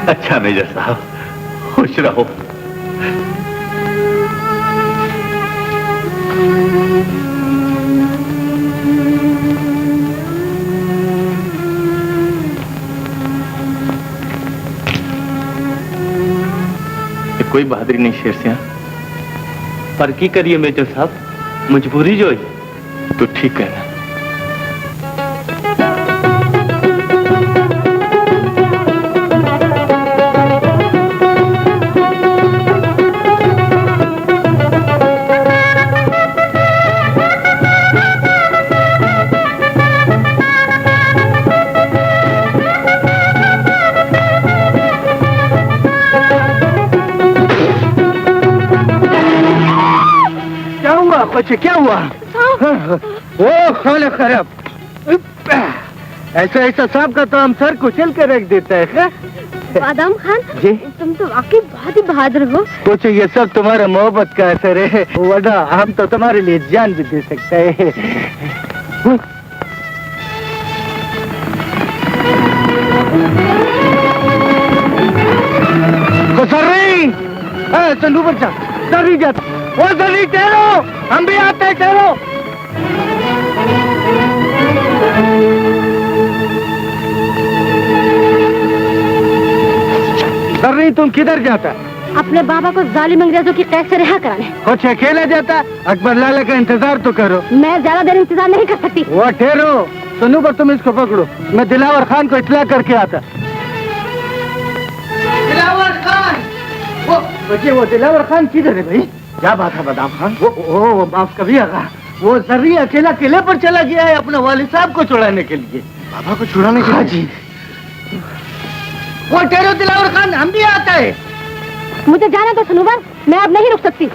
Speaker 5: अच्छा मेजर साहब, खुश रहो।
Speaker 4: कोई बहादुरी नहीं शेर सिंह,
Speaker 5: पर की करिए मेजर साहब, मजबूरी जो है।
Speaker 4: तो ठीक है ना।
Speaker 9: बच्चे क्या हुआ? ओ खोले खराब। ऐसा ऐसा सांप का तो हम सर कुचल के रख देता है।
Speaker 6: बादाम खान
Speaker 9: जी,
Speaker 6: तुम तो वाकई बहुत ही बहादुर हो।
Speaker 9: कुछ ये सब तुम्हारा मोहब्बत का असर है, वरना हम तो तुम्हारे लिए जान भी दे सकते हैं। संदू बच्चा जल्दी जा, वो जल्दी ठहरो, हम भी आते हैं, ठहरो। जर्री, तुम किधर जाता?
Speaker 6: अपने बाबा को जालिम अंग्रेजों की कैद से रिहा कराने।
Speaker 9: कुछ अकेला जाता? अकबर लाला का इंतजार तो करो।
Speaker 6: मैं ज्यादा देर इंतजार नहीं कर सकती।
Speaker 9: वो ठहरो, सुनू पर तुम इसको पकड़ो, मैं दिलावर खान को इत्तला करके आता। दिलावर खान, वो बच्चे, वो दिलावर खान किधर है भाई?
Speaker 1: क्या बात है बादाम खान?
Speaker 9: वो माफ कभी आगा, वो जर्री अकेला किले पर चला गया है अपने वालिद साहब को छुड़ाने के लिए।
Speaker 1: बाबा को छुड़ाने के लिए?
Speaker 9: जी। वो ठहरो दिलावर खान, हम भी आता है।
Speaker 6: मुझे जाना तो सनूबर, मैं अब नहीं रुक सकती।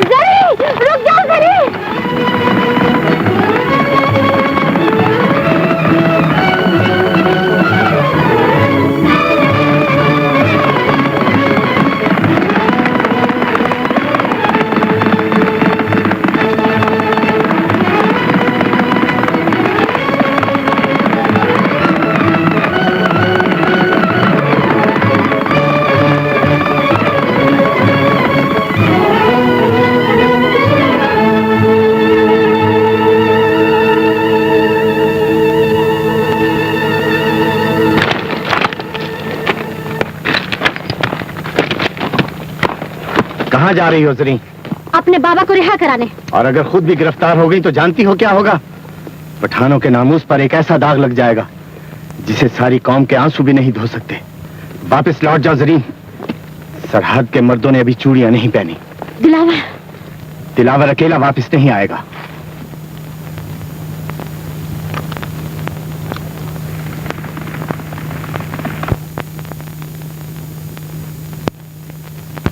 Speaker 6: जरी, रुक जाओ जरी।
Speaker 1: कहाँ जा रही हो जरीन?
Speaker 6: अपने बाबा को रिहा कराने।
Speaker 1: और अगर खुद भी गिरफ्तार हो गई तो जानती हो क्या होगा? पठानों के नामूस पर एक ऐसा दाग लग जाएगा जिसे सारी कौम के आंसू भी नहीं धो सकते। वापस लौट जाओ जरीन। सरहद के मर्दों ने अभी चूड़ियां नहीं पहनी।
Speaker 6: दिलावर,
Speaker 1: दिलावर अकेला वापस नहीं आएगा।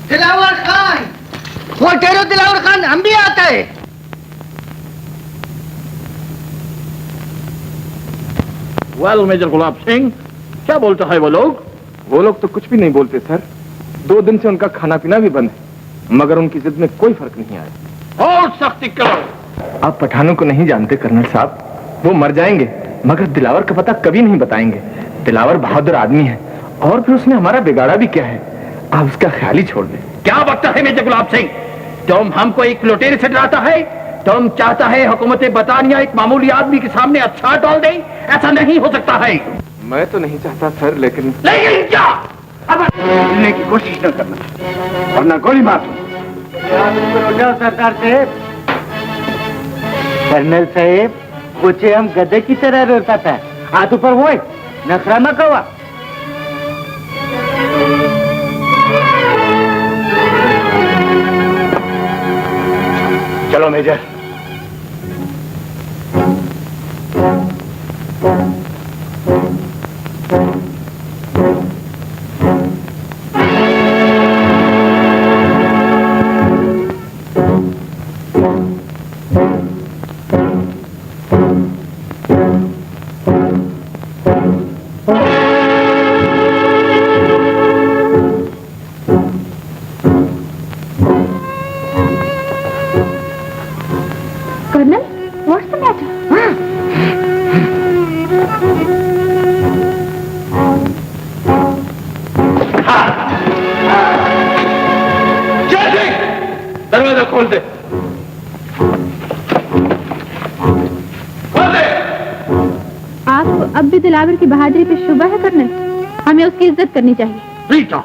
Speaker 9: दिलावर खान, वो ठहरो दिलावर खान, हम भी आता है।
Speaker 3: वेल मेजर गुलाब सिंह, क्या बोलता है वो लोग?
Speaker 4: वो लोग तो कुछ भी नहीं बोलते सर। 2 दिन से उनका खाना पीना भी बंद है, मगर उनकी जिद में कोई फर्क नहीं आया।
Speaker 3: और सख्ती करो।
Speaker 4: आप पठानों को नहीं जानते कर्नल साहब, वो मर जाएंगे मगर दिलावर का पता कभी नहीं बताएंगे। दिलावर बहादुर आदमी है और फिर उसने हमारा बिगाड़ा भी क्या है, आप उसका ख्याल ही छोड़ दें।
Speaker 3: क्या वक्त है मेजर गुलाब सिंह? तुम हमको एक लुटेरे से डराता है? तुम चाहता है हुकूमत बरतानिया एक मामूली आदमी के सामने अच्छा डाल दे? ऐसा नहीं हो सकता है।
Speaker 4: मैं तो नहीं चाहता सर, लेकिन
Speaker 3: क्या?
Speaker 1: अब मिलने की कोशिश न करना और न गोली मार दो।
Speaker 2: सरदार साहब, कर्नल साहब, कुछ हम गधे की तरह रोता था, हाथ ऊपर वो नखरा न कवा।
Speaker 1: चलो major.
Speaker 6: Colonel, what's the matter?
Speaker 3: दरवाजा खोल दे।
Speaker 6: आप अब भी दिलावर की बहादुरी पे शुबा है कर्नल? हमें उसकी इज्जत करनी चाहिए।
Speaker 3: रीटा,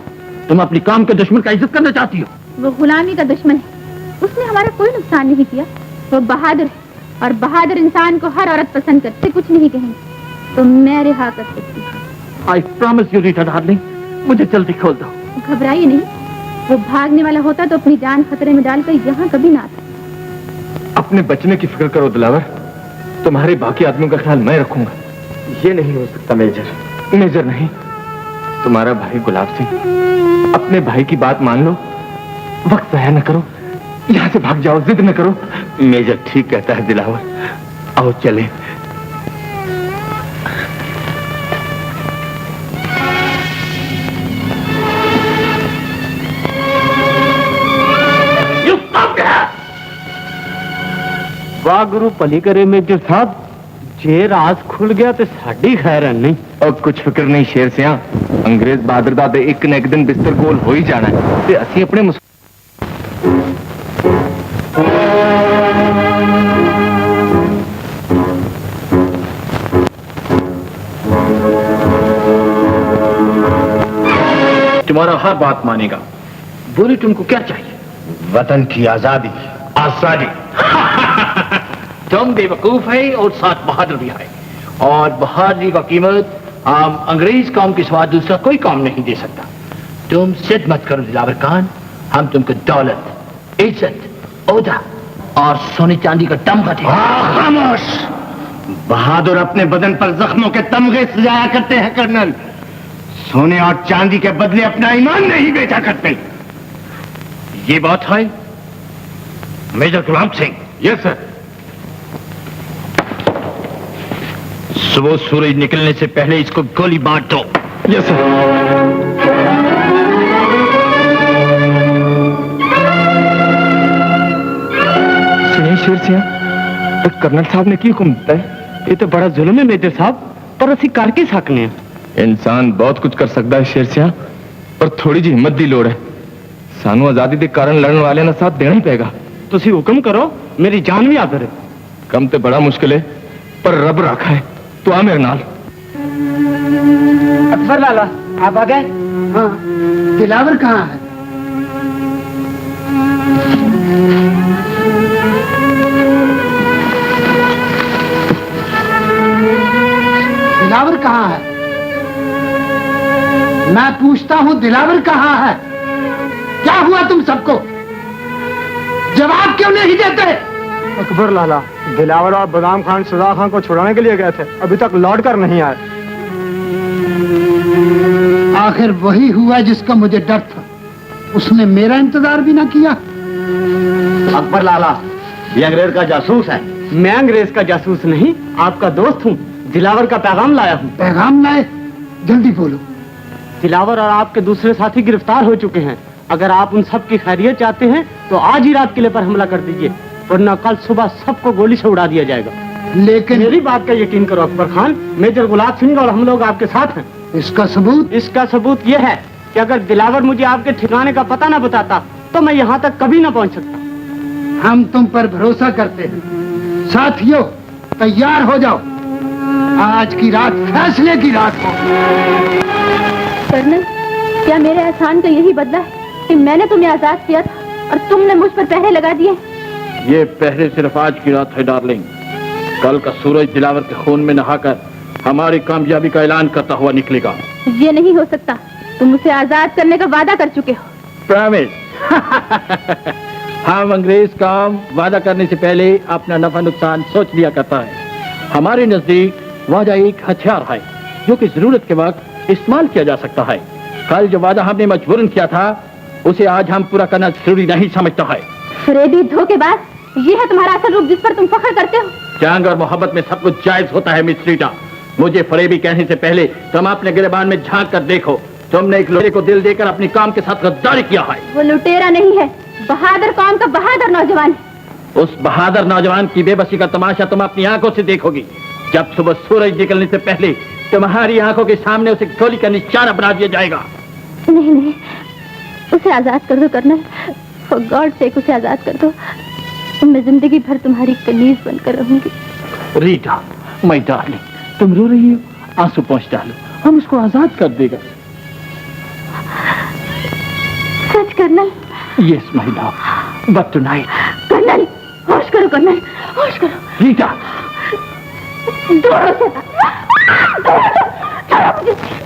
Speaker 3: तुम अपनी काम के दुश्मन का इज्जत करना चाहती हो?
Speaker 6: वो गुलामी का दुश्मन है, उसने हमारा कोई नुकसान नहीं किया। वो बहादुर है और बहादुर इंसान को हर औरत पसंद करते, कुछ नहीं कहेंगे तो मैं रिहा कर सकती हूँ।
Speaker 3: I promise you Rita darling, मुझे जल्दी खोल दो।
Speaker 6: घबराइए नहीं, वो भागने वाला होता तो अपनी जान खतरे में डालकर यहाँ कभी ना आता।
Speaker 4: अपने बचने की फिक्र करो दिलावर, तुम्हारे बाकी आदमियों का ख्याल मैं रखूंगा।
Speaker 1: ये नहीं हो सकता मेजर।
Speaker 4: मेजर नहीं, तुम्हारा भाई गुलाब सिंह। अपने भाई की बात मान लो, वक्त जाया न करो, यहाँ से भाग जाओ, जिद न करो।
Speaker 1: मेजर ठीक कहता है दिलावर, आओ चले।
Speaker 2: वाह गुरु भली करे मेजर साहब, जे राज खुल गया तो साड़ी खैर है नहीं।
Speaker 4: और कुछ फिक्र नहीं शेर सिया, अंग्रेज बहादुर दा ते एक न एक दिन बिस्तर गोल हो ही जाना है। ते असी अपने
Speaker 3: तुम्हारा हर बात मानेगा। बोले तुमको क्या चाहिए?
Speaker 1: वतन की आजादी।
Speaker 3: आजादी? तुम बेवकूफ है और साथ बहादुर भी है, और बहादुरी का कीमत आम अंग्रेज कौम के सिवा दूसरा कोई कौम नहीं दे सकता। तुम जिद मत करो दिलावर खान, हम तुमको दौलत, इज्जत, ओहदा और सोने चांदी का तमगा देंगे।
Speaker 1: खामोश! बहादुर अपने बदन पर जख्मों के तमगे सजाया करते हैं कर्नल, सोने और चांदी के बदले अपना ईमान नहीं बेचा करते।
Speaker 3: ये बात है major Gulab Singh?
Speaker 4: Yes sir.
Speaker 3: सुबह सूरज निकलने से पहले इसको गोली मार दो।
Speaker 4: Yes sir. सुनिए शेर सिया, कर्नल साहब ने की हुक्म दिता है?
Speaker 2: ये तो बड़ा जुल्म है मेजर साहब, पर असी कर के सकने हैं।
Speaker 4: इंसान बहुत कुछ कर सकता है शेर सिया, पर थोड़ी जी हिम्मत दी लोड़ है। सानू आजादी के कारण लड़न वाले ना साथ देना ही पेगा।
Speaker 2: तुसी हुक्म करो, मेरी जान भी आदर है।
Speaker 4: कम तो बड़ा मुश्किल है, पर रब रखा है, तो आ मेरे नाल।
Speaker 9: अकबर लाला, आप आ गए? हाँ, दिलावर कहाँ है? दिलावर कहाँ है? मैं पूछता हूँ, दिलावर कहाँ है? क्या हुआ तुम सबको? जवाब क्यों नहीं देते?
Speaker 2: अकबर लाला, दिलावर और बदाम खान सदा खान को छुड़ाने के लिए गए थे, अभी तक लौट कर नहीं आए।
Speaker 9: आखिर वही हुआ जिसका मुझे डर था। उसने मेरा इंतजार भी ना किया।
Speaker 5: अकबर लाला, ये अंग्रेज का जासूस है।
Speaker 2: मैं अंग्रेज का जासूस नहीं, आपका दोस्त हूँ। दिलावर का पैगाम लाया हूँ।
Speaker 9: पैगाम लाए? जल्दी बोलो।
Speaker 2: दिलावर और आपके दूसरे साथी गिरफ्तार हो चुके हैं। अगर आप उन सब की खैरियत चाहते हैं तो आज ही रात किले पर हमला कर दीजिए, वरना कल सुबह सबको गोली से उड़ा दिया जाएगा।
Speaker 9: लेकिन
Speaker 2: मेरी बात का यकीन करो अकबर खान, मेजर गुलाब सिंह और हम लोग आपके साथ हैं।
Speaker 9: इसका सबूत?
Speaker 2: इसका सबूत यह है कि अगर दिलावर मुझे आपके ठिकाने का पता न बताता तो मैं यहाँ तक कभी न पहुँच सकता।
Speaker 9: हम तुम पर भरोसा करते हैं। साथियों, तैयार हो जाओ। आज की रात फैसले की रात हो।
Speaker 6: कर्नल, क्या मेरे एहसान का यही बदला है कि मैंने तुम्हें आजाद किया था और तुमने मुझ पर पहरे लगा दिए?
Speaker 3: ये पहरे सिर्फ आज की रात है डार्लिंग। कल का सूरज दिलावर के खून में नहाकर हमारी कामयाबी का ऐलान करता हुआ निकलेगा।
Speaker 6: ये नहीं हो सकता। तुम उसे आजाद करने का वादा कर चुके हो।
Speaker 3: प्रॉमिस। हम अंग्रेज काम वादा करने से पहले अपना नफा नुकसान सोच लिया करता है। हमारे नजदीक वादा एक हथियार है जो कि जरूरत के वक्त इस्तेमाल किया जा सकता है। कल जो वादा हमने मजबूरन किया था उसे आज हम पूरा करना जरूरी नहीं समझता है।
Speaker 6: फरेबी, धोखेबाज, ये है तुम्हारा असल रूप जिस पर तुम फख्र करते हो।
Speaker 3: जंग और मोहब्बत में सब कुछ जायज होता है मिस रीटा। मुझे फरेबी कहने से पहले तुम अपने गिरबान में झांक कर देखो। तुमने एक लुटेरे को दिल देकर अपनी कौम के साथ गद्दारी किया है।
Speaker 6: वो लुटेरा नहीं है, बहादुर कौम का बहादुर नौजवान है।
Speaker 3: उस बहादुर नौजवान की बेबसी का तमाशा तुम अपनी आंखों से देखोगी जब सुबह सूरज निकलने से पहले तुम्हारी आंखों के सामने उसे गोली का निशाना बना दिया जाएगा।
Speaker 6: नहीं नहीं, उसे आजाद कर दो कर्नल, फॉर गॉड सेक उसे आजाद कर दो। मैं जिंदगी भर तुम्हारी कनीज बनकर रहूंगी।
Speaker 3: रीटा, माय डार्लिंग, तुम रो रही हो, आंसू पोंछ डालो, हम उसको आजाद कर देगा।
Speaker 6: सच colonel?
Speaker 3: Yes my love, but tonight.
Speaker 6: Colonel, होश करो कर्नल, होश करो।
Speaker 3: रीटा,
Speaker 6: दूर से छोड़ो मुझे।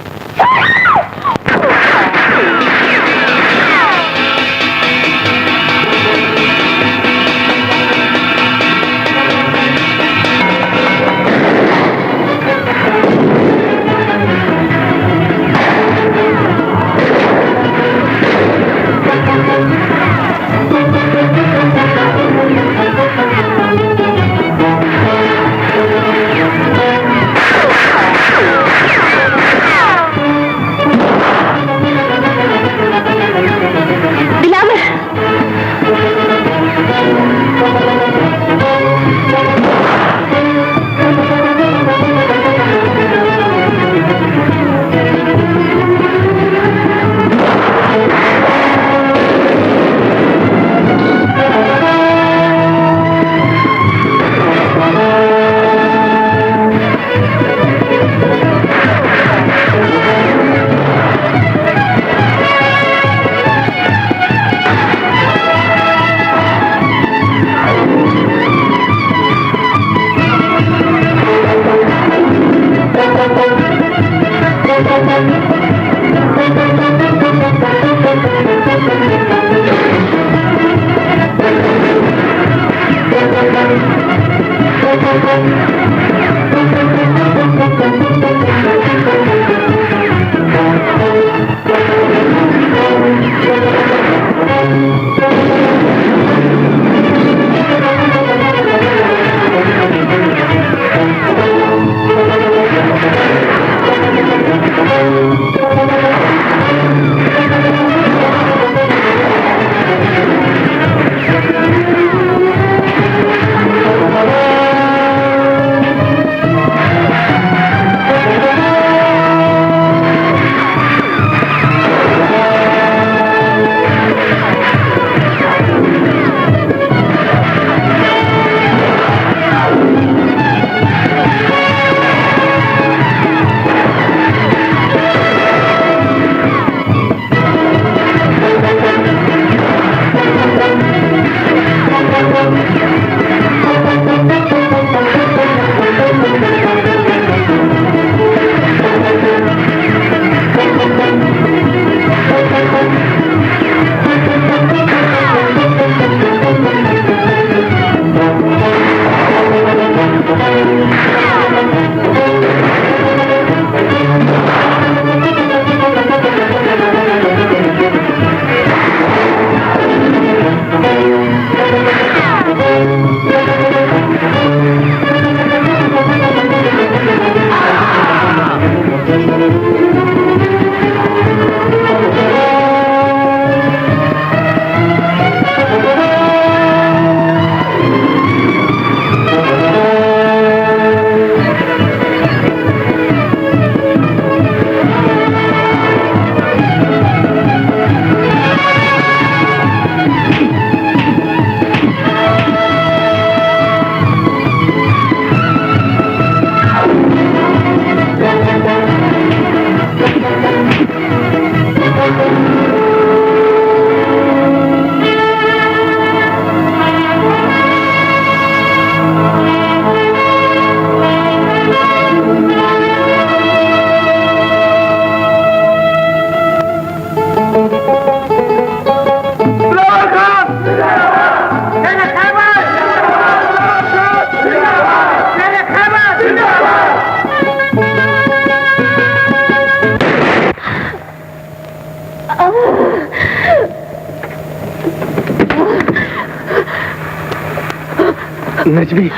Speaker 4: नजमी,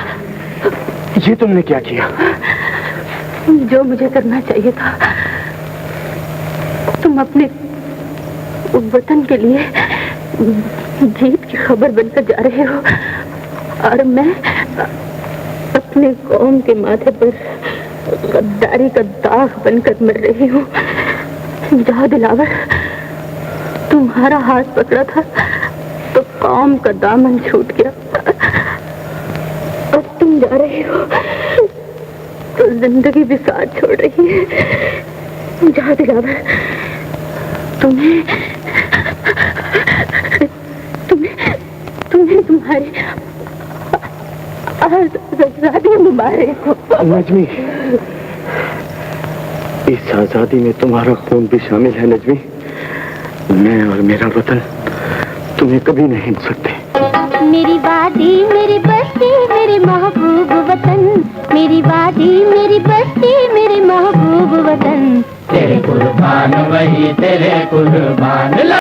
Speaker 4: ये तुमने क्या किया?
Speaker 6: जो मुझे करना चाहिए था। तुम अपने वतन के लिए जीत की खबर बनकर जा रहे हो और मैं अपने कौम के माथे पर गद्दारी का दाग बनकर मर रही हूँ। जाओ दिलावर, तुम्हारा हाथ पकड़ा था तो कौम का दामन छूट गया। अब तुम जा रहे हो तो जिंदगी भी साथ छोड़ रही है। जाओ दिलावर, तुम्हें तुम्हारी आजादी मुबारक हो।
Speaker 1: नजमी, इस आजादी में तुम्हारा खून भी शामिल है नजमी। मैं और मेरा वतन तुम्हें कभी नहीं भूल सकते।
Speaker 7: मेरी वादी मेरी बस्ती मेरे महबूब वतन, मेरी वादी मेरी बस्ती मेरे महबूब वतन।
Speaker 8: तेरे कुर्बान वही तेरे कुर्बान।